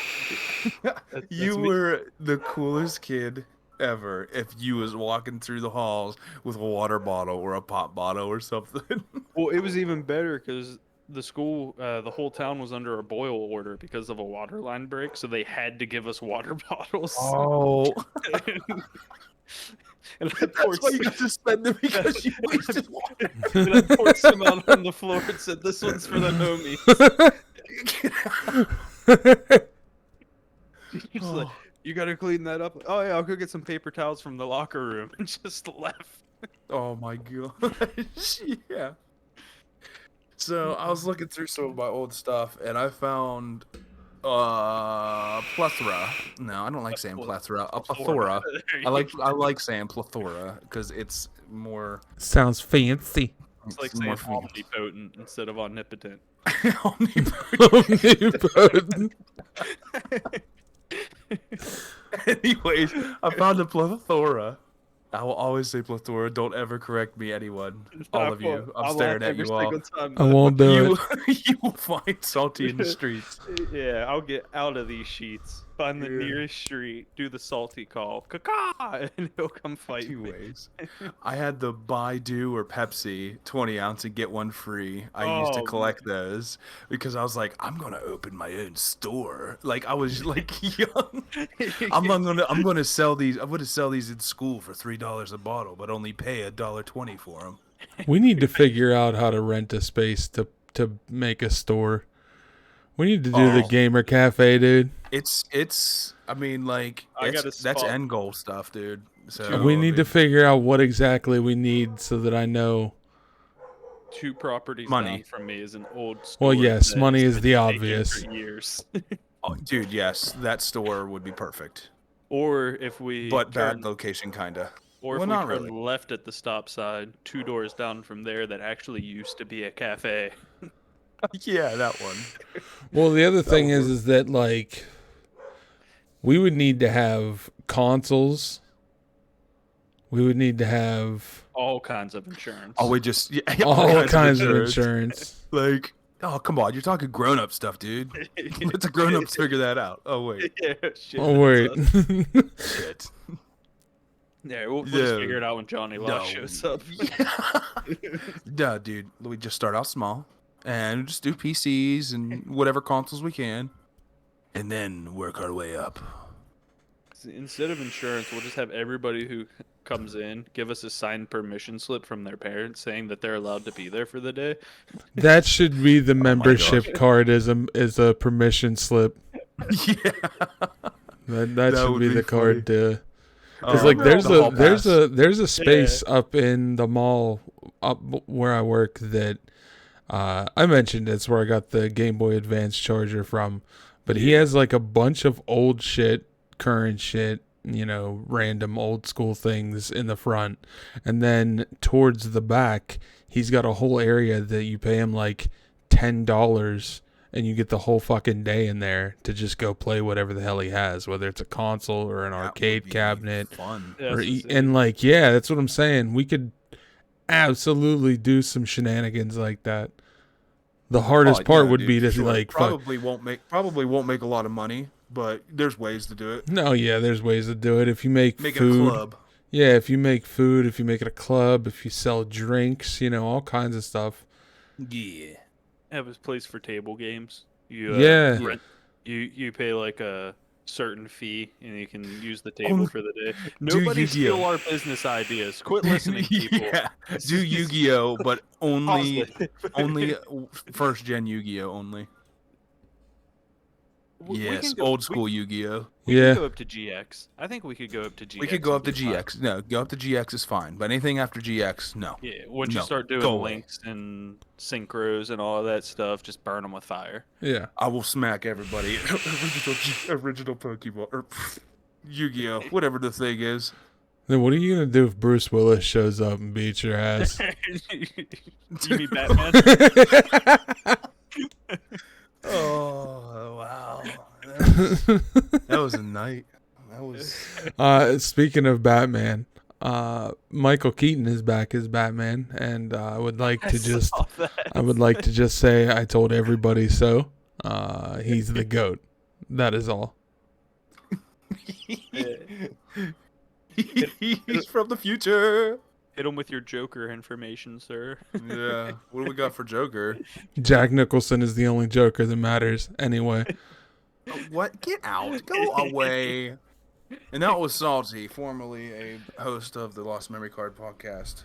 You
that's me.
were the coolest kid ever if you was walking through the halls with a water bottle or a pop bottle or something.
Well, it was even better because the school, the whole town was under a boil order because of a water line break, so they had to give us water bottles.
Oh.
And I
That's
poured
why you got suspended because you wasted water.
and I poured some out on the floor and said, "This one's for the homies." He's like, "You gotta clean that up." Oh yeah, I'll go get some paper towels from the locker room and just left.
Oh my gosh. Yeah. So I was looking through some of my old stuff and I found plethora. No, I don't like saying plethora. A plethora.
There
I
you
like saying plethora because it's more
Sounds fancy.
It's like
it's more
saying omnipotent instead of omnipotent.
Omnipotent.
Anyways, I found a plethora. I will always say plethora. Don't ever correct me, anyone. All of you. I'm
I'll
staring
laugh
at you
every
all.
single time,
I
though.
won't do it.
You will find salty in the streets.
Yeah, I'll get out of these sheets, find the
Yeah.
nearest street, do the salty call, caca, and he'll come fight
Two
me.
ways. I had the Baidu or Pepsi 20 ounce and get one free. I used to
Oh,
collect those because I was like, I'm gonna open my own store. Like I was like young. I'm gonna sell these. I'm gonna sell these in school for $3 a bottle, but only pay $1.20 for them.
We need to figure out how to rent a space to make a store. We need to do the gamer cafe, dude.
It's. I mean, like,
I got a
that's
spot.
end goal stuff, dude. So
We
I
need to
mean,
figure out what exactly we need so that I know.
2 properties
Money.
down from me is an old store.
Well, yes,
that
money
has
is
been
the
vacant
obvious.
For years.
oh, dude, yes, that store would be perfect.
Or if we
But
turn,
bad location, kinda.
or if
Well,
we
not
turn
really.
left at the stop sign, 2 doors down from there, that actually used to be a cafe.
Yeah, that one.
Well, the other thing
would
is that like we would need to have consoles. We would need to have
All kinds of insurance.
Oh, we just
all kinds of insurance.
Like, oh, come on, you're talking grown-up stuff, dude. Let the grown-ups figure that out. Oh wait,
Yeah, shit,
Oh wait.
shit.
Yeah, we'll just
Dude,
figure it out when Johnny Law
no.
shows up.
No, dude, we just start out small and just do PCs and whatever consoles we can, and then work our way up.
Instead of insurance, we'll just have everybody who comes in give us a signed permission slip from their parents saying that they're allowed to be there for the day.
That should be the
my
membership
gosh.
card as a permission slip.
Yeah,
That should
would
be
be
the card to. Because
Oh,
like
no,
there's
the hall
there's a
pass.
space up in the mall up where I work that I mentioned it's where I got the Game Boy Advance charger from, but he has like a bunch of old shit, current shit, random old school things in the front, and then towards the back he's got a whole area that you pay him like $10. And you get the whole fucking day in there to just go play whatever the hell he has, whether it's a console or an
That would
arcade
be
cabinet.
Fun.
Yeah,
Or
that's insane.
and like, yeah, that's what I'm saying. We could absolutely do some shenanigans like that. The hardest part
yeah,
would
dude,
be to
sure.
like,
probably won't make a lot of money, but there's ways to do it.
no, yeah, there's ways to do it. If you make
Make
food,
it a club.
yeah, if you make food, if you make it a club, if you sell drinks, all kinds of stuff.
Yeah.
Have his place for table games. You
Yeah.
rent, you pay like a certain fee and you can use the table for the day. Nobody
Yu-Gi-Oh.
steal our business ideas. Quit listening, people.
Yeah. Do Yu-Gi-Oh, but only
Pause it.
first gen Yu-Gi-Oh only.
We
Yes,
can go-
old school Yu-Gi-Oh.
We
Yeah.
could go up to GX. I think we could go up to GX.
We could go
and
up to
be fine.
GX. No, go up to GX is fine, but anything after GX, no.
Yeah, once you
No,
start doing
go away.
links and synchros and all of that stuff, just burn them with fire.
Yeah.
I will smack everybody. original Pokemon or Yu-Gi-Oh, whatever the thing is.
Then what are you gonna do if Bruce Willis shows up and beats your ass?
You mean Batman?
Oh wow, that was a night. That was.
Speaking of Batman, Michael Keaton is back as Batman, and I would like to just say I told everybody so. He's the GOAT. That is all.
He's from the future.
Hit him with your Joker information, sir.
Yeah. What do we got for Joker?
Jack Nicholson is the only Joker that matters anyway.
What? Get out. Go away. And that was Salty, formerly a host of the Lost Memory Card podcast.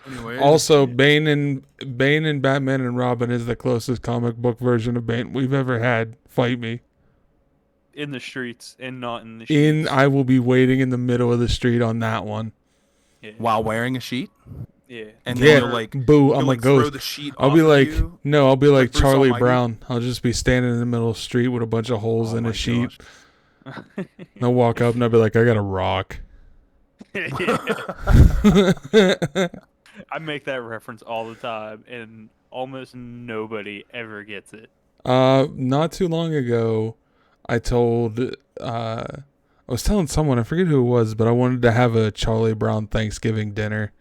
Anyway.
Also, Bane and Batman and Robin is the closest comic book version of Bane we've ever had. Fight me.
In the streets and not in the streets.
I will be waiting in the middle of the street on that one.
Yeah.
While wearing a sheet?
Yeah.
And
Yeah,
then you'll like
boo, I'm
you'll,
a
like, throw
ghost.
the sheet
I'll
off
be
of
like,
you.
no, I'll be like
Bruce
Charlie
Almighty?
Brown. I'll just be standing in the middle of the street with a bunch of holes
Oh
in
my
a sheet.
gosh.
And I'll walk up and I'll be like, I got a rock.
I make that reference all the time, and almost nobody ever gets it.
Not too long ago, I was telling someone, I forget who it was, but I wanted to have a Charlie Brown Thanksgiving dinner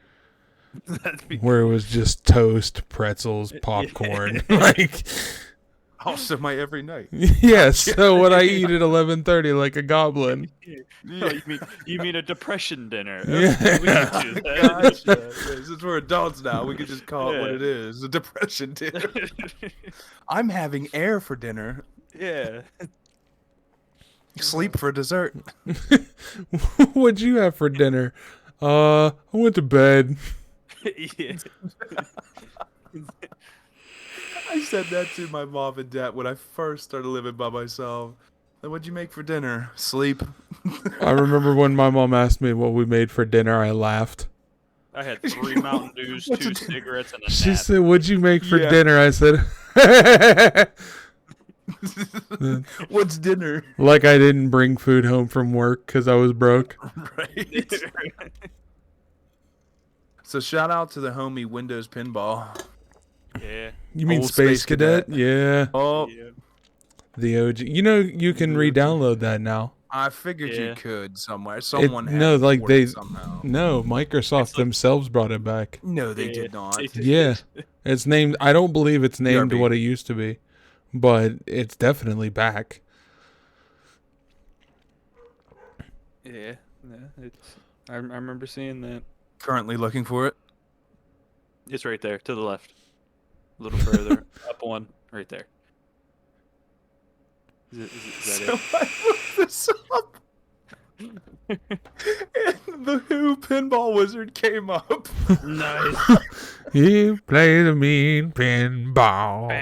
where it was just toast, pretzels, popcorn. Like,
Also my every night.
yeah, so what I eat at 11:30 like a goblin.
Oh, you mean a depression dinner?
Yeah.
Okay, we can do that.
Gotcha. Since we're adults now, we can just call it what it is. A depression dinner. I'm having air for dinner.
Yeah.
Sleep for dessert.
What'd you have for dinner? I went to bed.
Yeah.
I said that to my mom and dad when I first started living by myself. Like, what'd you make for dinner? Sleep.
I remember when my mom asked me what we made for dinner, I laughed.
I had 3 Mountain Dews,
What's
2
it-
cigarettes, and a
She
nap.
said, "What'd you make for
Yeah.
dinner?" I said,
What's dinner?
like I didn't bring food home from work because I was broke.
Right. So shout out to the homie Windows Pinball.
Yeah.
You mean
Old
Space
Space
Cadet?
Cadet.
Yeah,
Oh,
Yeah.
the OG. You know, you can
The OG.
re-download that now.
I figured
Yeah.
you could somewhere. Someone had
no,
to
like
port
they,
it somehow.
no, Microsoft
It's like-
themselves brought it back.
No, they
Yeah,
did not.
they did.
Yeah, it's named. I don't believe it's named
BRB.
what it used to be, but it's definitely back.
Yeah. It's. I remember seeing that.
Currently looking for it.
It's right there, to the left. A little further. Up one. Right there. Is that
So I looked this up. And the Who Pinball Wizard came up.
it? Nice.
He played a mean pinball.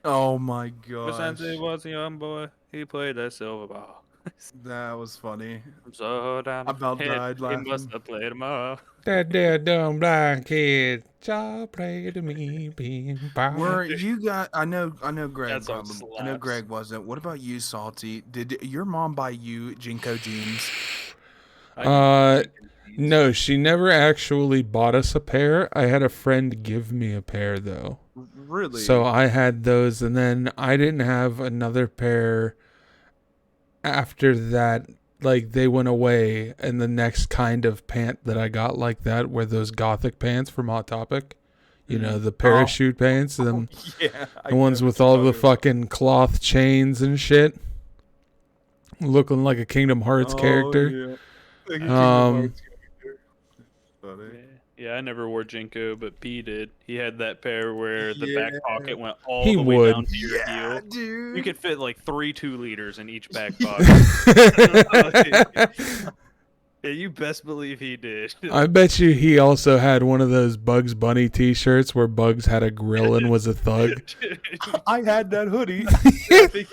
Oh my
Vicente
gosh.
was a young boy. He played that silver ball.
That was funny.
So down
I about
head,
died
He
laughing.
must have played them all.
That there dumb blind kid, just played a mean pinball.
Were you got? I know Greg.
That song
Probably, I know
slaps.
Greg wasn't. What about you, Salty? Did your mom buy you Jinko jeans?
No, she never actually bought us a pair. I had a friend give me a pair though.
Really?
So I had those, and then I didn't have another pair after that. Like, they went away, and the next kind of pant that I got like that were those gothic pants from Hot Topic. You know, the parachute pants, and
yeah,
the ones with all the fucking cloth chains and shit. Looking like a Kingdom Hearts character.
Yeah.
Yeah, I never wore Jinko, but P did. He had that pair where the back
Yeah.
pocket went all
He
the way
would.
down to your
Yeah,
heel.
dude.
You could fit like 3 2-liters in each back pocket. Yeah, you best believe he did.
I bet you he also had one of those Bugs Bunny t-shirts where Bugs had a grill and was a thug.
I had that hoodie.
I think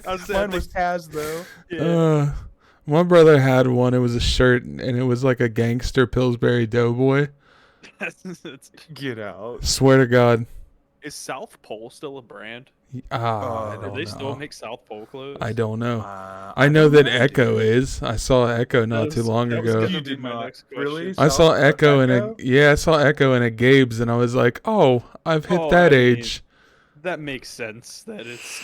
I was
Mine was Taz though.
yeah.
My brother had one. It was a shirt, and it was like a gangster Pillsbury Doughboy.
Get out.
Swear to God.
Is South Pole still a brand?
I
Do
don't
Do they
know.
still make South Pole clothes?
I don't know.
I
know
don't
that
know,
Echo
dude.
is. I saw Echo not too long
that was
ago.
gonna
You
be
did
my
not.
next question.
Really?
I saw
South
Echo in a
Echo?
I saw Echo in a Gabe's, and I was like, oh, I've hit
Oh,
that
I mean,
age.
That makes sense. That it's.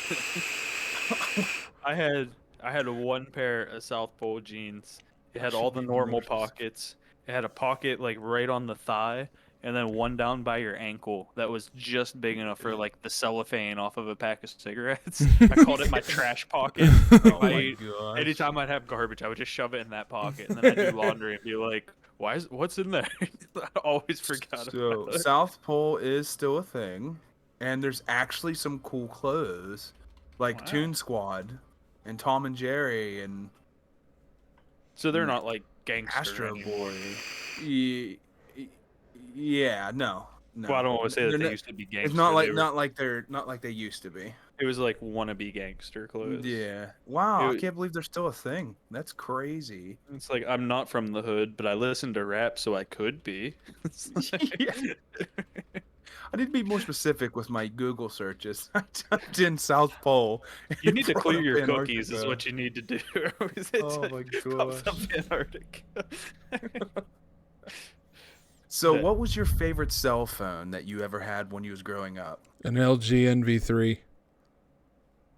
I had one pair of South Pole jeans. It had all the
should be
normal
more
pockets. It had a pocket like right on the thigh, and then one down by your ankle that was just big enough for like the cellophane off of a pack of cigarettes. I called it my trash pocket.
Oh
I
my
ate-
gosh.
Anytime I'd have garbage, I would just shove it in that pocket, and then I'd do laundry and be like, what's in there?" I always forgot
So
about it.
South Pole is still a thing, and there's actually some cool clothes, like
Wow.
Toon Squad, and Tom and Jerry, and
So they're not like gangster
Astro
anymore.
Boy. Yeah, no.
Well, I don't want to say that
They're
they
not-
used to be gangster.
It's not like
They were-
not like they used to be.
It was like wannabe gangster clothes.
Yeah. Wow, I
It-
can't believe they're still a thing. That's crazy.
It's like I'm not from the hood, but I listen to rap, so I could be. It's like-
Yeah. I need to be more specific with my Google searches. I typed in South Pole. and
You
it
need to
brought
clear
up
your cookies, is
Antarctica.
what you need to do.
Oh my
Comes up
gosh.
Antarctica.
So,
That-
what was your favorite cell phone that you ever had when you was growing up?
An LG NV3.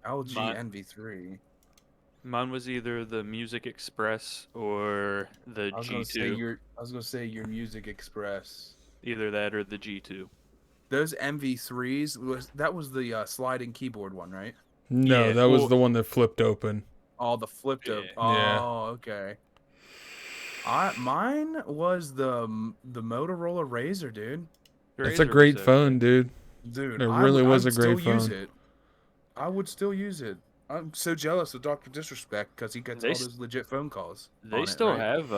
LG
Mine-
NV3.
Mine was either the Music Express or the
I was gonna say
G2.
your Music Express.
Either that or the G2.
Those MV3s was the sliding keyboard one, right?
No,
Yeah,
that was
well-
the one that flipped open.
Oh, the flipped up.
Yeah.
Yeah.
Oh, okay. Mine was the Motorola Razr, dude.
It's a
Razr
great
was
phone, dude.
Dude,
It really was a great
Use
phone.
it. I would still use it. I'm so jealous of Dr. Disrespect because he gets
They
all
s-
those legit phone calls
they
on it,
still
right?
have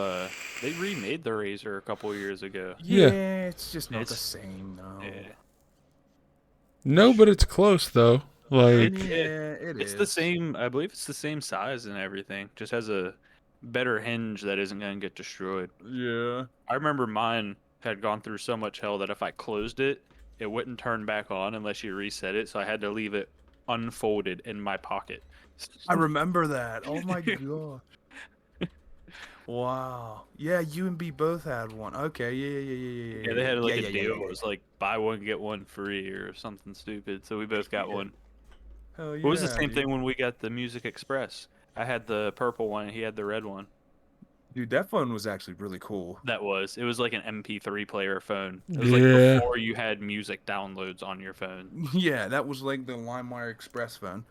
they remade the Razor a couple years ago.
Yeah.
Yeah, it's just not the
It's
same, no.
yeah.
No, but it's close though. Like,
It
It's the
is.
same. I believe it's the same size and everything. Just has a better hinge that isn't gonna get destroyed.
Yeah.
I remember mine had gone through so much hell that if I closed it, it wouldn't turn back on unless you reset it. So I had to leave it unfolded in my pocket.
I remember that. Oh my god. Wow. Yeah, you and B both had one. Okay.
Yeah, they had like a
Yeah.
deal. It was like buy one get one free or something stupid. So we both got one.
Hell
It was the
yeah,
same
dude.
thing when we got the Music Express. I had the purple one. He had the red one.
Dude, that phone was actually really cool.
It was like an MP3 player phone. It was like
yeah.
before you had music downloads on your phone.
Yeah, that was like the LimeWire Express phone.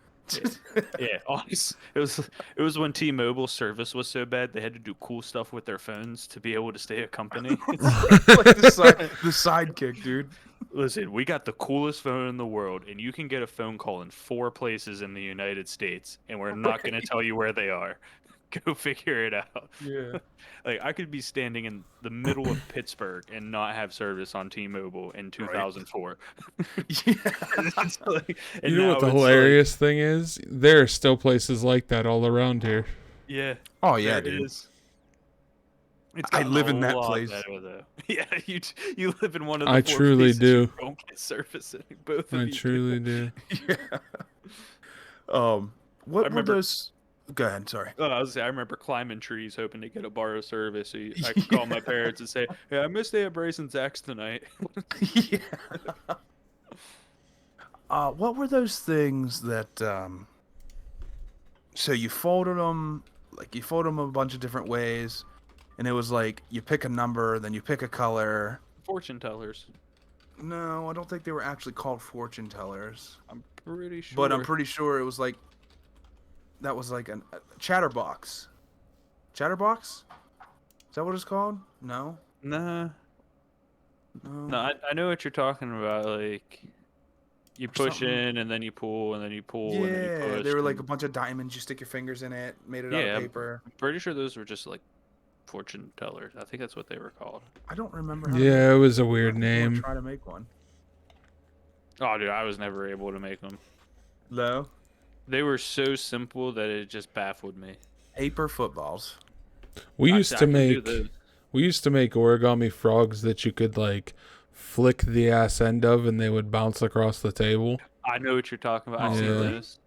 Yeah, honest. It was when T-Mobile service was so bad they had to do cool stuff with their phones to be able to stay a company.
Like the sidekick, dude.
Listen, we got the coolest phone in the world, and you can get a phone call in 4 places in the United States, and we're not going to tell you where they are. Go figure it out.
Yeah.
Like I could be standing in the middle of Pittsburgh and not have service on T-Mobile in 2004.
Yeah.
It's like- and
You know what
now
the
it's like,
hilarious thing is? There are still places like that all around here.
yeah.
Oh yeah,
there
dude.
is. It's
I
gotten
live
a
in that
lot
place.
better, though. Yeah, you live in one of the
I
4
truly
places
do.
you don't get service in. Both of
I
you
truly
do.
do.
Yeah.
I
What were
remember.
those? Go ahead. Sorry.
I was gonna say, I remember climbing trees hoping to get a bar of service. So I could call my parents and say, "Hey, I missed day at Brice and Zach's tonight."
Yeah. What were those things that so you folded them a bunch of different ways, and it was like you pick a number, then you pick a color.
Fortune tellers.
No, I don't think they were actually called fortune tellers,
I'm pretty sure.
but I'm pretty sure it was like that was like a chatterbox. Chatterbox? Is that what it's called? No.
Nah.
No.
No, I know what you're talking about. Like, you push
something-
in and then you pull and then you pull and then you
Yeah,
push.
they were like a
and-
bunch of diamonds. You stick your fingers in it, made it out
Yeah,
of paper.
I'm pretty sure those were just like fortune tellers. I think that's what they were called.
I don't remember. How to
Yeah,
make
it was a
one.
weird
I think I wanna
name.
Try to make one.
Oh, dude, I was never able to make them.
No.
They were so simple that it just baffled me.
Paper footballs.
We
I-
used
I
to
can do
make
those.
origami frogs that you could like flick the ass end of and they would bounce across the table.
I know what you're talking about. I've seen
Yeah.
those.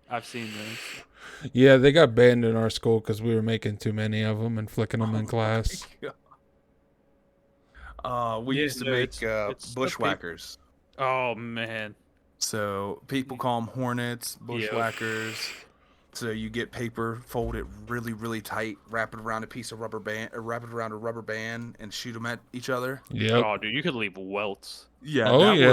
I've seen those.
Yeah, they got banned in our school because we were making too many of them and flicking them in class.
We
Yeah,
used to
no,
make
it's the
bushwhackers.
Oh man.
So people call them hornets, bushwhackers. So you get paper, fold it really, really tight, wrap it around a piece of rubber band, or wrap it around a rubber band, and shoot them at each other.
Yep.
Oh, dude, you could leave welts.
Yeah,
Oh,
that
yeah.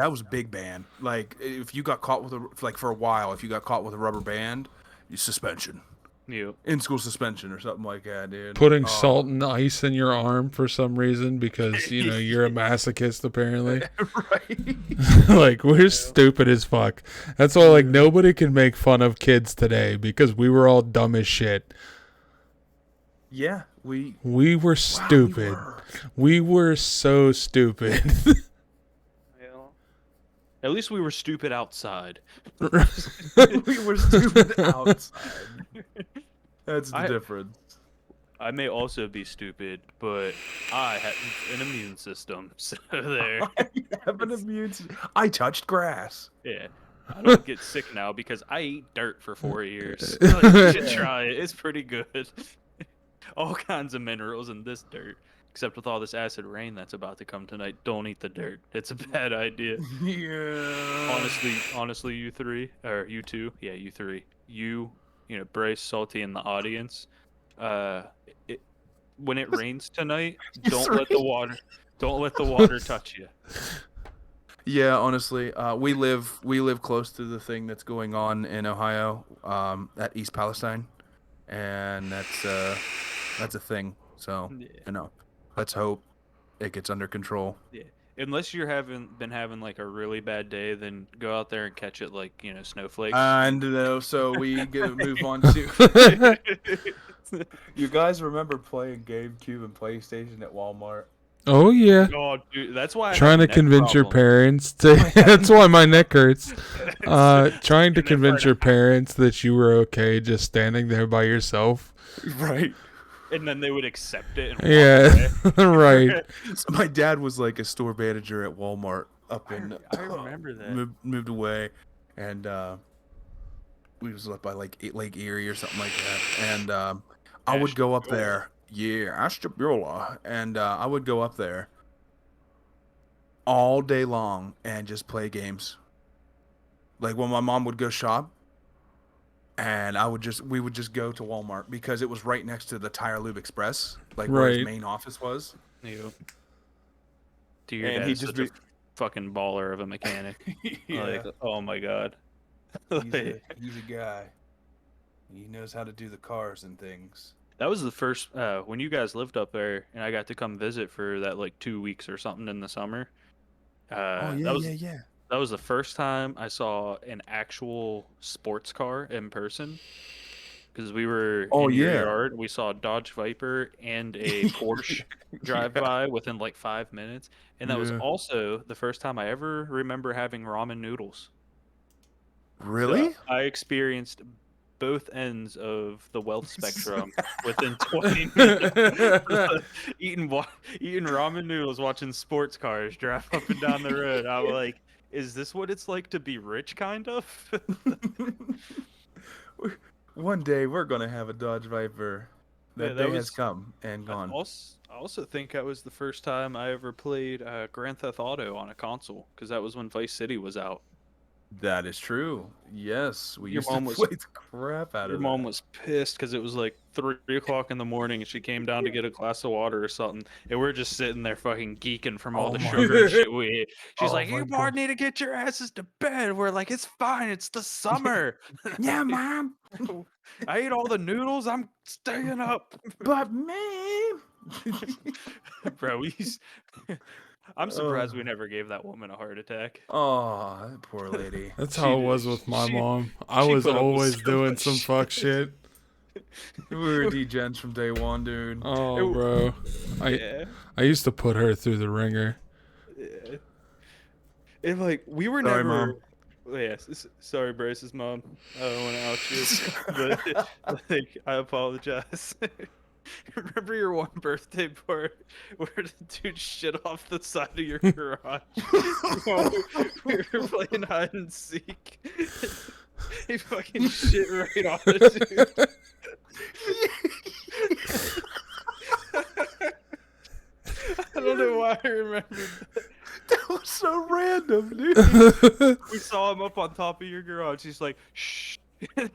was big band. Like if you got caught with for a while, if you got caught with a rubber band, you suspension,
You.
in school suspension or something like that, dude.
Putting
Oh.
salt and ice in your arm for some reason because, you know, you're a masochist apparently.
Right.
Like, we're stupid as fuck. That's why, like, nobody can make fun of kids today because we were all dumb as shit.
Yeah, we
We were stupid. We were so stupid.
Well, at least we were stupid outside.
we were stupid outside. That's the
I-
difference.
I may also be stupid, but I had an immune system. So there.
I have an immune system. I touched grass.
Yeah. I don't get sick now because I ate dirt for 4 years. Like, you should try it. It's pretty good. All kinds of minerals in this dirt. Except with all this acid rain that's about to come tonight, don't eat the dirt. It's a bad idea.
Yeah.
Honestly, you three or you two, yeah, you three, you know, Brice, Salty, in the audience. When it rains tonight,
You
don't
three.
let the water touch you.
Yeah, honestly, we live close to the thing that's going on in Ohio, at East Palestine, and that's a thing. So
Yeah.
you know, let's hope it gets under control.
Yeah. unless you're been having like a really bad day, then go out there and catch it like snowflakes.
And so we move on to. You guys remember playing GameCube and PlayStation at Walmart?
Oh yeah.
Oh, dude, that's why I
Trying to
have neck
convince your
problems.
parents to. That's why my neck hurts. Trying to
And then
convince
for-
your parents that you were okay just standing there by yourself.
Right.
and then they would accept it. And
Yeah,
walk away.
right.
So my dad was like a store manager at Walmart up in.
I remember that.
Moved away, and we was up by like Lake Erie or something like that. And I would go up there. Yeah, Ashtabula. And I would go up there all day long and just play games. Like when my mom would go shop, and we would just go to Walmart because it was right next to the Tire Lube Express, like where his
Right.
main office was.
Yep. Dude, your
And
dad
he'd
is
just
such a fucking baller of a mechanic.
Yeah.
Like, oh my god.
He's a guy. He knows how to do the cars and things.
That was the first when you guys lived up there, and I got to come visit for that like 2 weeks or something in the summer.
Yeah.
That was the first time I saw an actual sports car in person. Because we were in your yard, we saw a Dodge Viper and a Porsche drive by within like 5 minutes, and that was also the first time I ever remember having ramen noodles.
Really?
So I experienced both ends of the wealth spectrum within 20 minutes. eating ramen noodles, watching sports cars drive up and down the road. I was like, is this what it's like to be rich, kind of?
One day we're gonna have a Dodge Viper. That day has come and gone.
I also think that was the first time I ever played Grand Theft Auto on a console, because that was when Vice City was out.
That is true. Yes, we
Your
used to
mom was-
play the crap out
Your
of
mom
that.
was pissed because it was like 3 o'clock in the morning, and she came down to get a glass of water or something, and we're just sitting there fucking geeking from all
Oh
the
my-
sugar and shit we ate. She's
Oh
like,
my
"You boys need to get your asses to bed." We're like, "It's fine. It's the summer."
Yeah, Mom.
I ate all the noodles. I'm staying up.
But man.
Bro, I'm surprised we never gave that woman a heart attack.
Oh, that poor lady.
That's how it was with my
she-
mom. I
she
was
put up with
always
so
doing
much
some fuck shit.
We were degens from day one, dude.
Oh, bro.
Yeah.
I used to put her through the ringer.
Yeah. And like we were
Sorry,
never.
Mom.
Well, yes, sorry, Brice's mom. I don't want to out you, but like I apologize. Remember your one birthday party where the dude shit off the side of your garage? We were playing hide and seek. He fucking shit right on it, dude. I don't know why I remembered that.
That was so random, dude.
We saw him up on top of your garage. He's like, shh.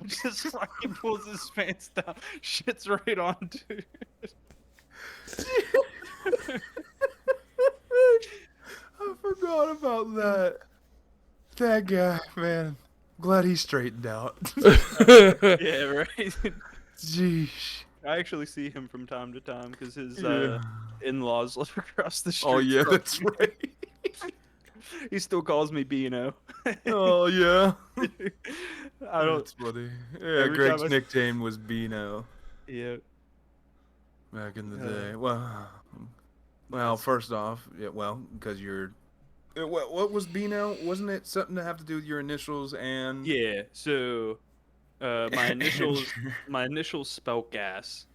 Just fucking pulls his pants down. Shit's right on, dude.
I forgot about that. That guy, man. Glad he straightened out.
Yeah, right.
Jeez.
I actually see him from time to time because his
Yeah.
in-laws live across the street.
Oh yeah,
from
that's
me.
right.
He still calls me Bino.
Oh yeah.
I don't.
That's funny. Yeah,
Every
Greg's
time I-
nickname was Bino
Yeah.
back in the day. Well, first off, yeah, well, because you're. What was Bino? Wasn't it something to have to do with your initials and?
Yeah. So, my initials spell gas,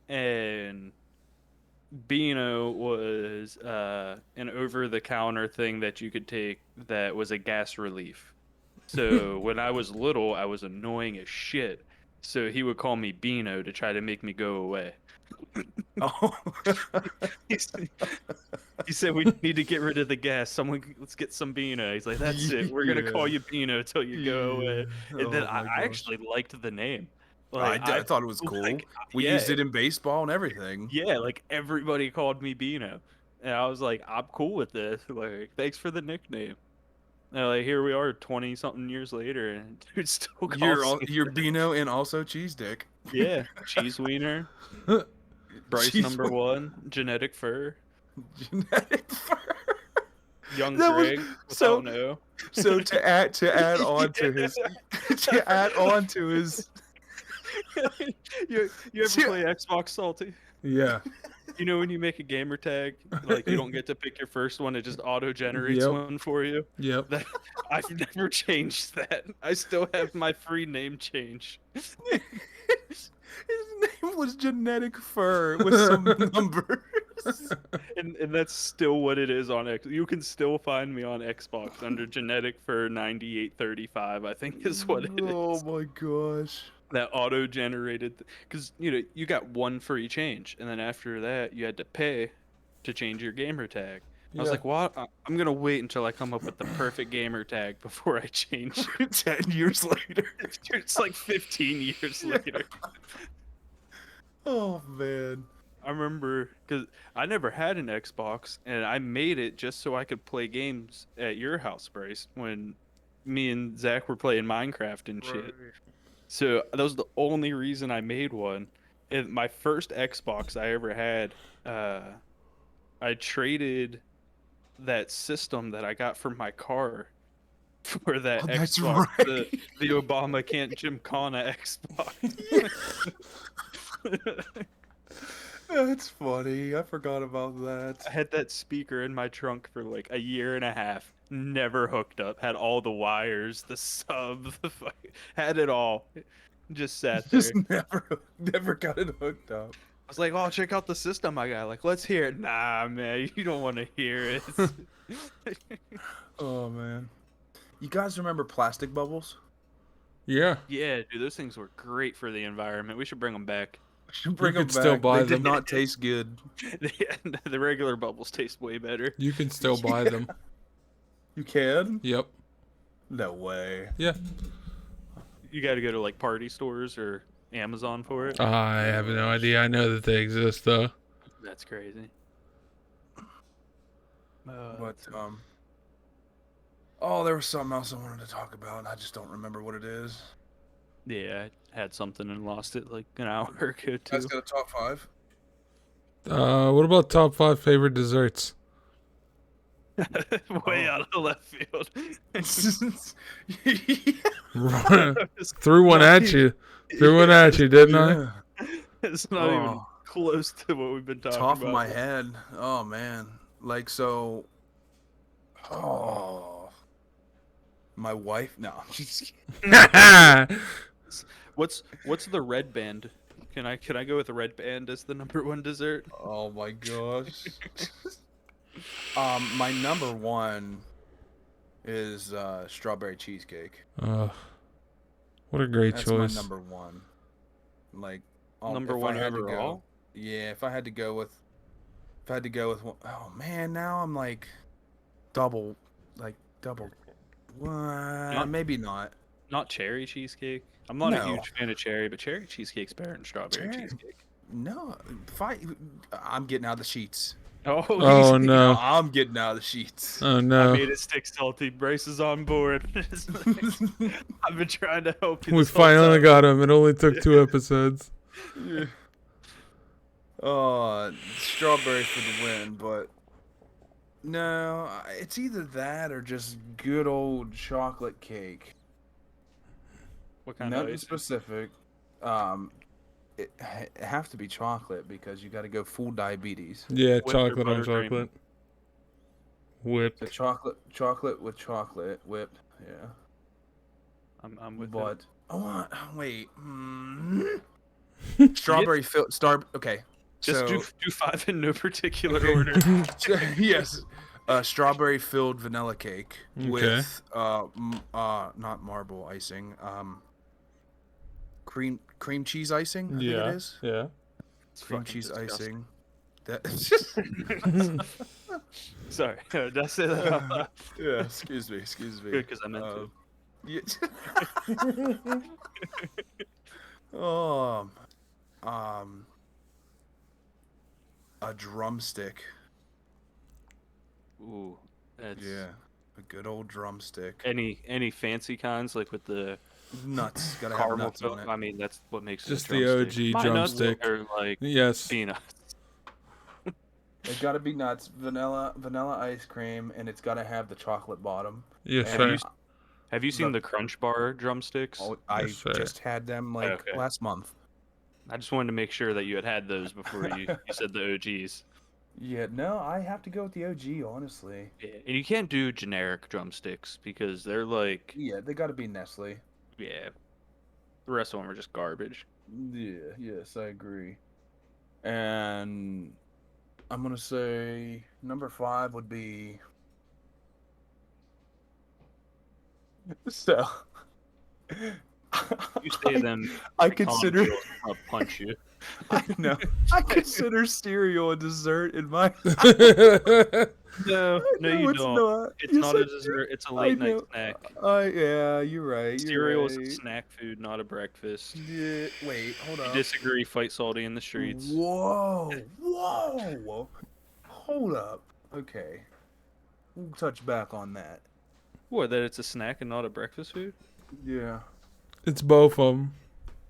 and Beano was an over-the-counter thing that you could take that was a gas relief. So when I was little, I was annoying as shit. So he would call me Beano to try to make me go away.
Oh.
He said we need to get rid of the gas. Let's get some Beano. He's like, that's it. We're gonna call you Beano till you go away. And then
Oh
I
my
I
gosh.
actually liked the name.
I thought it was cool.
like,
We
yeah.
used it in baseball and everything.
Yeah, like everybody called me Beano, and I was like, I'm cool with this. Like, thanks for the nickname. And like, here we are, 20-something years later, and dude still calls me.
You're Bino and also Cheese Dick.
Yeah, cheese wiener, Brice
Cheese
number one, genetic fur.
Genetic fur.
young
That was
Greg
so.
without no.
So to add on to his to add on to his
You ever
to-
play Xbox Salty?
Yeah.
You know when you make a gamer tag, like you don't get to pick your first one, it just auto generates
Yep.
one for you.
Yep.
That I've never changed that. I still have my free name change.
his name was Genetic Fur with some numbers.
And that's still what it is on X. You can still find me on Xbox under genetic for 9835, I think is what it
Oh
is.
my gosh.
That auto generated because you got one free change, and then after that you had to pay to change your gamer tag. I was
Yeah.
like, "Well, I'm gonna wait until I come up with the perfect gamer tag before I change."
10 years later.
It's like 15 years later.
Oh man.
I remember because I never had an Xbox, and I made it just so I could play games at your house, Bryce, when me and Zach were playing Minecraft and shit. So that was the only reason I made one. And my first Xbox I ever had, I traded that system that I got from my car for that
Oh, that's
Xbox,
right.
the Obama Can't Gymkhana Xbox.
That's funny. I forgot about that.
I had that speaker in my trunk for like a year and a half. Never hooked up. Had all the wires, the sub, had it all. Just sat there.
Just never got it hooked up.
I was like, "Oh, check out the system I got." Like, let's hear it. Nah, man, you don't want to hear it.
Oh man. You guys remember plastic bubbles?
Yeah.
Yeah, dude, those things were great for the environment. We should bring them back.
Bring
could
them
still
back.
buy
They
them.
did not taste good.
The regular bubbles taste way better.
You can still buy them.
You can?
Yep.
No way.
Yeah.
You got to go to like party stores or Amazon for it.
I have no idea. I know that they exist though.
That's crazy.
But oh, there was something else I wanted to talk about, and I just don't remember what it is.
Yeah, I had something and lost it like an hour ago
You
too.
guys got a top 5?
What about top 5 favorite desserts?
Way out of left field.
Threw one at you. Threw one at you, didn't I?
Yeah.
It's not even close to what we've been talking
Top
about.
of my head. Oh man. Like so. Oh. My wife. No. I'm just kidding.
What's the red band? Can I go with the red band as the #1 dessert?
Oh my gosh. My number 1 is strawberry cheesecake.
What a great
That's
choice.
my number 1. Like
Number
if
one
I had to go-
overall?
Yeah, if I had to go with one, oh man, now I'm like double. Maybe not.
Not cherry cheesecake. I'm not a
No.
huge fan of cherry, but cherry cheesecake's better than strawberry
Cherry-
cheesecake.
No, I'm getting out of the sheets.
Oh
No,
no.
I'm getting out of the sheets.
Oh
I
no.
made it stick salty. Brice is on board. I've been trying to help you.
We
this whole
finally
time.
got him. It only took 2 episodes.
Yeah. Strawberry for the win, but no, it's either that or just good old chocolate cake.
What kind
Nothing
of ice?
specific. It have to be chocolate because you got to go full diabetes.
Yeah,
Whipped or
chocolate on
buttercream?
chocolate. Whipped.
The chocolate with chocolate whipped. Yeah,
I'm with
but
it.
I want. Wait. Strawberry filled. Okay.
Just
so,
do 5 in no particular
Okay.
order.
yes. Strawberry filled vanilla cake
Okay.
with not marble icing. Cream cheese icing. I think it is.
Yeah.
It's
Cream
fucking
cheese
disgusting.
icing.
Sorry, did I say that out loud?
Yeah. Excuse me.
Good, because I meant to.
Yeah. A drumstick.
Ooh, that's
Yeah, a good old drumstick.
Any fancy kinds like with the
Nuts. Gotta have
caramel
nuts on
filling?
it.
I mean, that's what makes
Just
it a
the
drumstick.
OG
My nuts
drumstick.
are like
Yes.
peanuts.
It's got to be nuts, vanilla ice cream, and it's got to have the chocolate bottom.
Yes,
And
sir.
Have you seen the Crunch Bar drumsticks?
I
Yes, sir.
just had them
Okay.
last month.
I just wanted to make sure that you had those before you said the OGs.
Yeah, no, I have to go with the OG, honestly.
Yeah. And you can't do generic drumsticks because they're like,
Yeah, they got to be Nestle.
yeah, the rest of them are just garbage.
Yeah, yes, I agree. And I'm gonna say number 5 would be so.
You say them,
I
like,
consider.
Tom Jones, I'll punch you.
I know. I consider cereal a dessert in my.
No, you
it's
don't.
not.
It's
Yes,
not
I
a
do.
dessert. It's a
I
late night
know.
snack.
Yeah, you're right.
Cereal is a
right.
snack food, not a breakfast.
Yeah, wait, hold
If you
up.
disagree, fight Salty in the streets.
Whoa, hold up. Okay, we'll touch back on that.
What, that it's a snack and not a breakfast food?
Yeah.
It's both of them.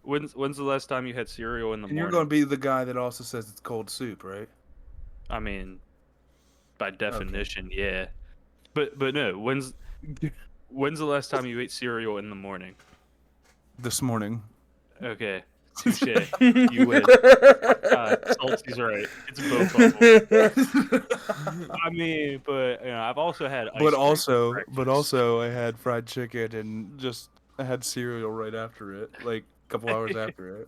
When's the last time you had cereal in the
And
morning?
you're gonna be the guy that also says it's cold soup, right?
I mean, by definition, yeah. But no, when's the last time you ate cereal in the morning?
This morning.
Okay, touche. You win. Salty's right. It's both of them. I mean, but I've also had. Ice cream for
But
breakfast.
also, I had fried chicken and I had cereal right after it, like a couple hours after it.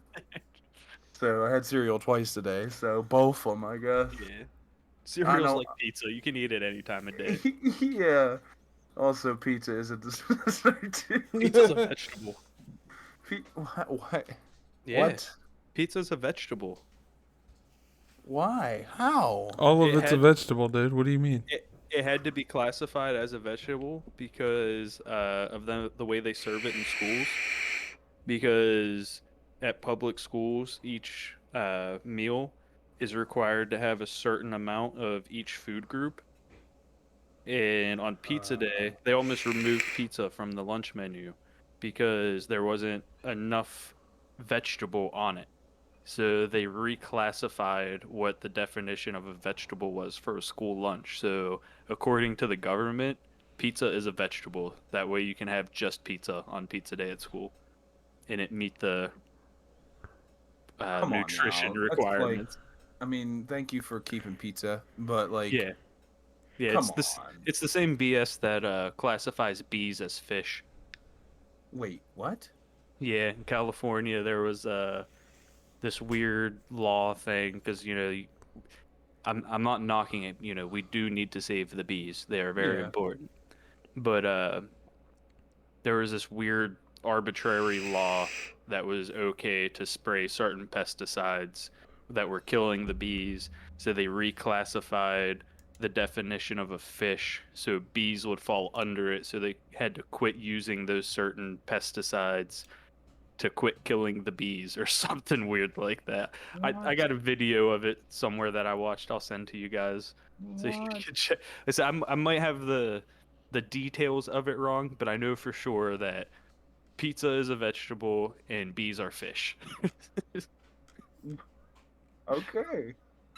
So I had cereal twice today. So both of them, I guess.
Yeah. Cereal's like pizza. You can eat it any time of day.
Yeah. Also, pizza is a dessert too.
Pizza's a vegetable.
What?
Yeah.
What?
Pizza's a vegetable.
Why? How?
All of
It
it's a
had-
vegetable, dude. What do you mean?
It had to be classified as a vegetable because of the way they serve it in schools. Because at public schools, each meal is required to have a certain amount of each food group. And on Pizza Day, they almost removed pizza from the lunch menu because there wasn't enough vegetable on it. So they reclassified what the definition of a vegetable was for a school lunch. So according to the government, pizza is a vegetable. That way you can have just pizza on Pizza Day at school, and it meet the
Come on
nutrition
now. That's
requirements.
I mean, thank you for keeping pizza, but
Yeah,
come
it's the same BS that classifies bees as fish.
Wait, what?
Yeah, in California there was this weird law thing because I'm not knocking it. We do need to save the bees. They are very
Yeah.
important. But there was this weird arbitrary law that was okay to spray certain pesticides that were killing the bees. So they reclassified the definition of a fish so bees would fall under it. So they had to quit using those certain pesticides to quit killing the bees or something weird like that. I got a video of it somewhere that I watched. I'll send to you guys so you can check. Listen, I might have the details of it wrong, but I know for sure that pizza is a vegetable and bees are fish.
Okay.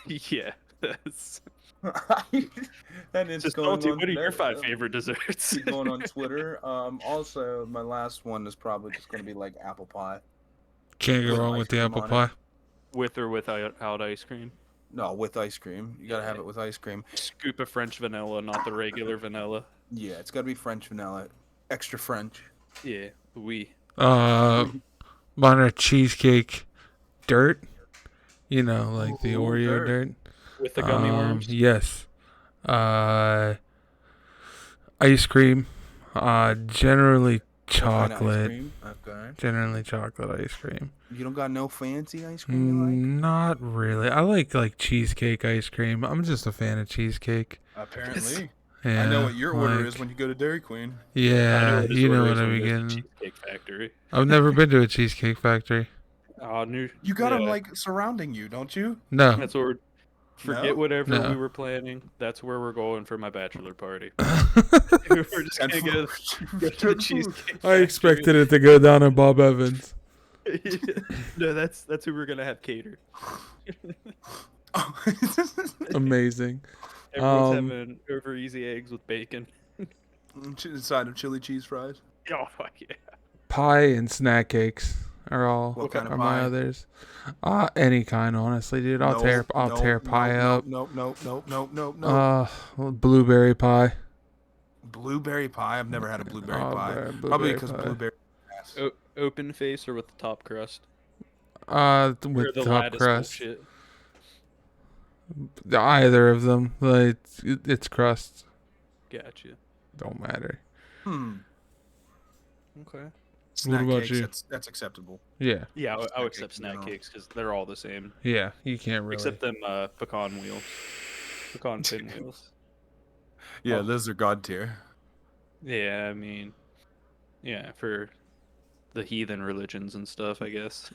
Yeah, that's
And it's
just
going
salty.
on
What are your
today.
5 favorite desserts?
Keep going on Twitter. Also, my last one is probably just gonna be like apple pie.
Can't go
With
wrong
ice
with the
cream
apple
on it.
pie.
With or without ice cream?
No, with ice cream. You gotta have it with ice cream.
Scoop of French vanilla, not the regular vanilla.
Yeah, it's gotta be French vanilla, extra French.
Yeah, we.
Mine are cheesecake dirt. Like the
Ooh,
Oreo
dirt.
dirt.
With the gummy worms?
Yes. Ice cream. Generally
What kind of ice
chocolate.
cream? Okay.
Generally chocolate ice cream.
You don't got no fancy ice cream you like?
Not really. I like cheesecake ice cream. I'm just a fan of cheesecake.
Apparently.
Yeah,
I know what your order
like-
is when you go to Dairy Queen.
Yeah,
his
you know
order
what
is
I
when he goes to
begin.
Cheesecake Factory.
I've never been to a cheesecake factory.
Oh,
You got them
yeah.
like surrounding you, don't you?
No.
That's where. Forget
No?
whatever
No.
we were planning. That's where we're going for my bachelor party. We're just gonna go to the cheesecake.
I expected it to go down at Bob Evans.
No, that's who we're gonna have cater.
Amazing.
Everyone's having over easy eggs with bacon.
Side of chili cheese fries.
Oh fuck yeah!
Pie and snack cakes are all
What kind of
are my
pie?
others. Any kind, honestly, dude. I'll tear pie up.
No.
Blueberry pie.
Blueberry pie. I've never had a blueberry
Oh,
pie.
man,
Probably
blueberry
because
pie.
blueberry. Ass.
Open face or with the top crust?
With
Or the
top
lattice
crust.
bullshit.
Either of them. Like it's crust.
Gotcha.
Don't matter.
Okay.
Snack
about
cakes.
you?
That's acceptable.
Yeah.
Yeah, I'll
Snack
accept
cakes in
snack
general.
cakes because they're all the same,
Yeah. You can't really.
except them pecan wheels, pecan pinwheels.
Yeah,
Oh.
those are god tier.
Yeah, I mean, yeah, for the heathen religions and stuff, I guess.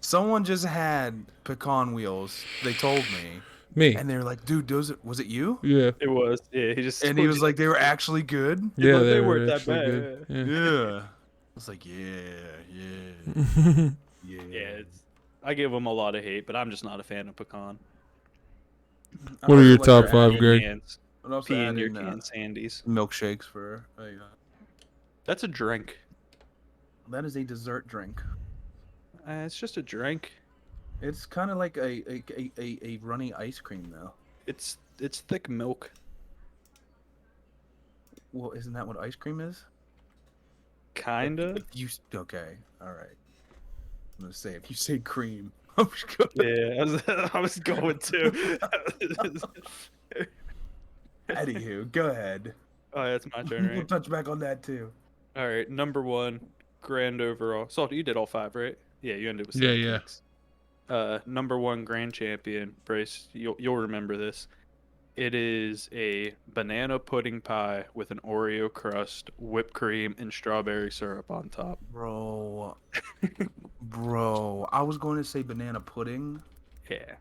Someone just had pecan wheels. They told me,
Me.
and they were like, "Dude, was it you?"
Yeah.
It was, yeah. He just
And he
told
was
you
like,
that
"They were
shit.
actually good."
He's
Yeah,
like,
they
they
were
weren't that
actually
bad.
good. Yeah.
Yeah. I was like, "Yeah.
Yeah, I give them a lot of hate, but I'm just not a fan of pecan.
What are your
Also
top
like
five,
adding-
Greg?
Cans,
I'd also
pee
add
in your
in,
canned Sandies.
milkshakes for
That's a drink.
that is a dessert drink.
It's just a drink.
It's kind of like a runny ice cream though.
It's thick milk.
Well, isn't that what ice cream is?
Kinda.
Okay, all right. I'm gonna say if you say cream, I'm just gonna
Yeah, I was going to.
Anywho, go ahead.
Oh, that's my turn,
We'll
right?
touch back on that too.
All right, number one, grand overall. Salty, you did all five, right? Yeah, you ended with
Yeah,
snack
yeah.
cakes. Number one grand champion, Brice. You'll remember this. It is a banana pudding pie with an Oreo crust, whipped cream, and strawberry syrup on top.
Bro, I was going to say banana pudding.
Yeah.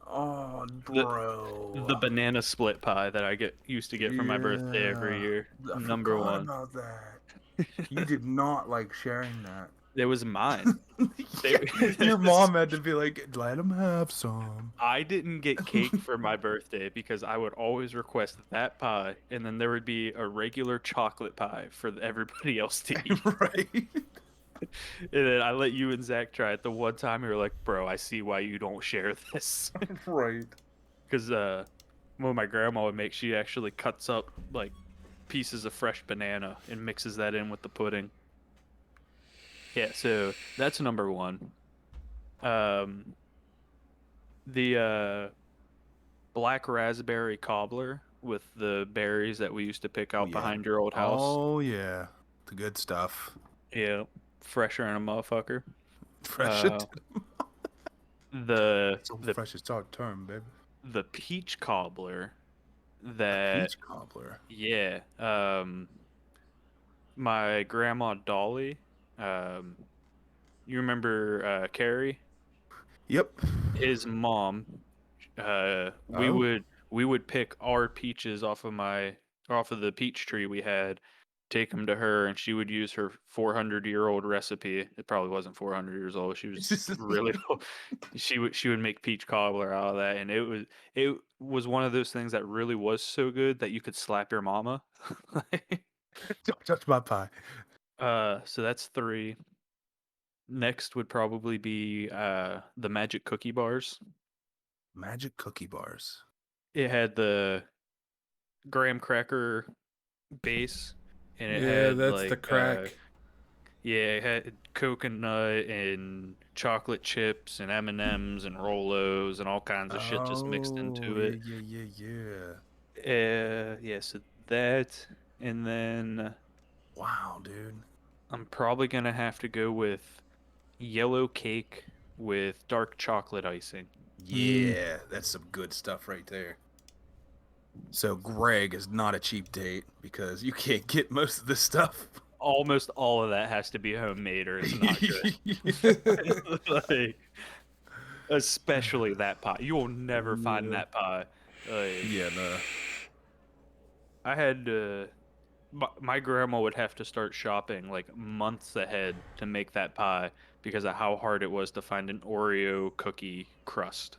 Oh,
The
bro.
banana split pie that I used to get for my birthday every
Yeah,
year.
I
Number
forgot
one.
about that. You did not like sharing that.
It was mine.
Your mom had to be like, let him have some.
I didn't get cake for my birthday because I would always request that pie, and then there would be a regular chocolate pie for everybody else to eat.
Right.
And then I let you and Zach try it the one time. You were like, "Bro, I see why you don't share this."
Right.
Because when my grandma would make, she actually cuts up like pieces of fresh banana and mixes that in with the pudding. Yeah, so that's number one. The black raspberry cobbler with the berries that we used to pick out
Yeah.
behind your old house.
Oh, yeah. The good stuff.
Yeah, fresher than a motherfucker.
Fresh
The
fresh is our term, baby.
the peach cobbler that
Peach cobbler.
yeah, my grandma Dolly, you remember Carrie?
Yep.
His mom, we
Oh.
would pick our peaches off of the peach tree we had, take them to her, and she would use her 400-year-old recipe. It probably wasn't 400 years old. She was really old. She would make peach cobbler out of that, and it was one of those things that really was so good that you could slap your mama.
Don't touch my pie.
So that's three. Next would probably be the magic cookie bars.
Magic cookie bars.
It had the graham cracker base, and it
Yeah,
had
that's the
like
crack.
yeah, it had coconut and chocolate chips and M&Ms and Rolos and all kinds of shit just mixed into it.
Yeah.
Yeah, so that, and then
Wow, dude.
I'm probably gonna have to go with yellow cake with dark chocolate icing.
Yeah, that's some good stuff right there. So Greg is not a cheap date because you can't get most of this stuff.
Almost all of that has to be homemade or it's not good. Like, especially that pie. You will never find
Yeah.
that pie. Like,
Yeah, no.
I had my grandma would have to start shopping like months ahead to make that pie because of how hard it was to find an Oreo cookie crust.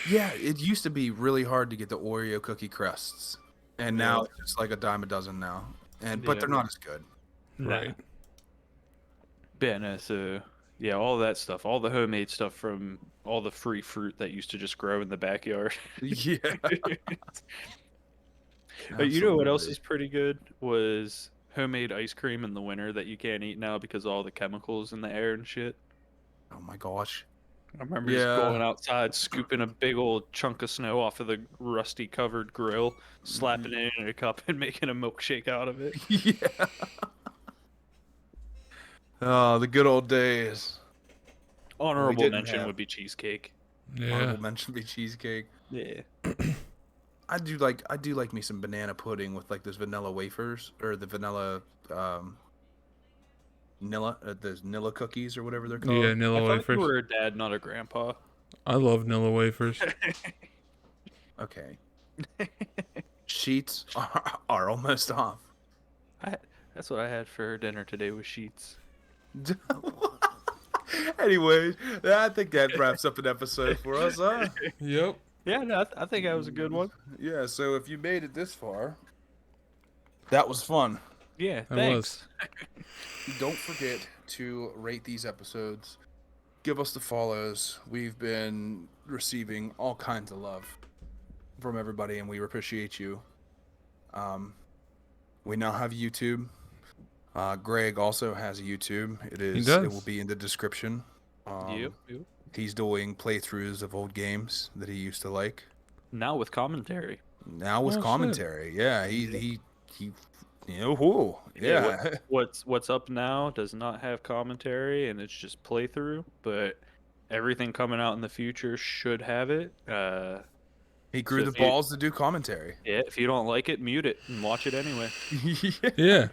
Yeah, it used to be really hard to get the Oreo cookie crusts, and
Yeah.
now it's just like a dime a dozen now. But
Yeah.
they're not as good.
Right.
Yeah, no, so yeah, all that stuff, all the homemade stuff from all the free fruit that used to just grow in the backyard.
Yeah,
But you know what else
absolutely.
is pretty good was homemade ice cream in the winter that you can't eat now because of all the chemicals in the air and shit.
Oh my gosh.
I remember just
Yeah.
going outside, scooping a big old chunk of snow off of the rusty covered grill, slapping it in a cup, and making a milkshake out of it.
Yeah. Oh, the good old days. We
Honorable
didn't
mention
have
would be cheesecake.
Yeah.
honorable mention be cheesecake.
Yeah.
I do like me some banana pudding with like those vanilla wafers or the vanilla those Nilla cookies or whatever they're called.
Yeah,
I
Nilla
thought you
wafers.
were a dad, not a grandpa.
I love Nilla wafers.
Okay. Sheets are almost off.
That's what I had for dinner today with sheets.
Anyways, I think that wraps up an episode for us, huh?
Yep.
Yeah, no, I think that was a good one.
Yeah, so if you made it this far, that was fun.
Yeah,
That
thanks.
Don't forget to rate these episodes. Give us the follows. We've been receiving all kinds of love from everybody, and we appreciate you. We now have YouTube. Greg also has a YouTube. It
does.
will be in the description.
Yep.
He's doing playthroughs of old games that he used to like.
Now with commentary.
Now with
Oh, shit.
commentary. Yeah, he you know, whoa. Yeah.
What's up now does not have commentary and it's just playthrough, but everything coming out in the future should have it.
He grew
So
the
if you-
balls to do commentary.
Yeah, if you don't like it, mute it and watch it anyway.
Yeah.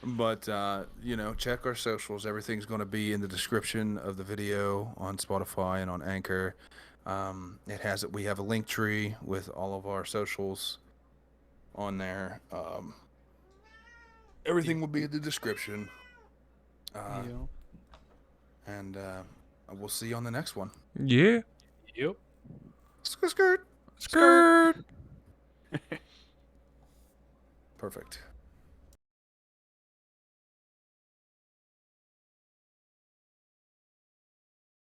But you know, check our socials. Everything's going to be in the description of the video on Spotify and on Anchor. We have a link tree with all of our socials on there. Everything will be in the description. And we'll see you on the next one.
Yeah.
Yep.
Skirt.
Skirt.
Perfect.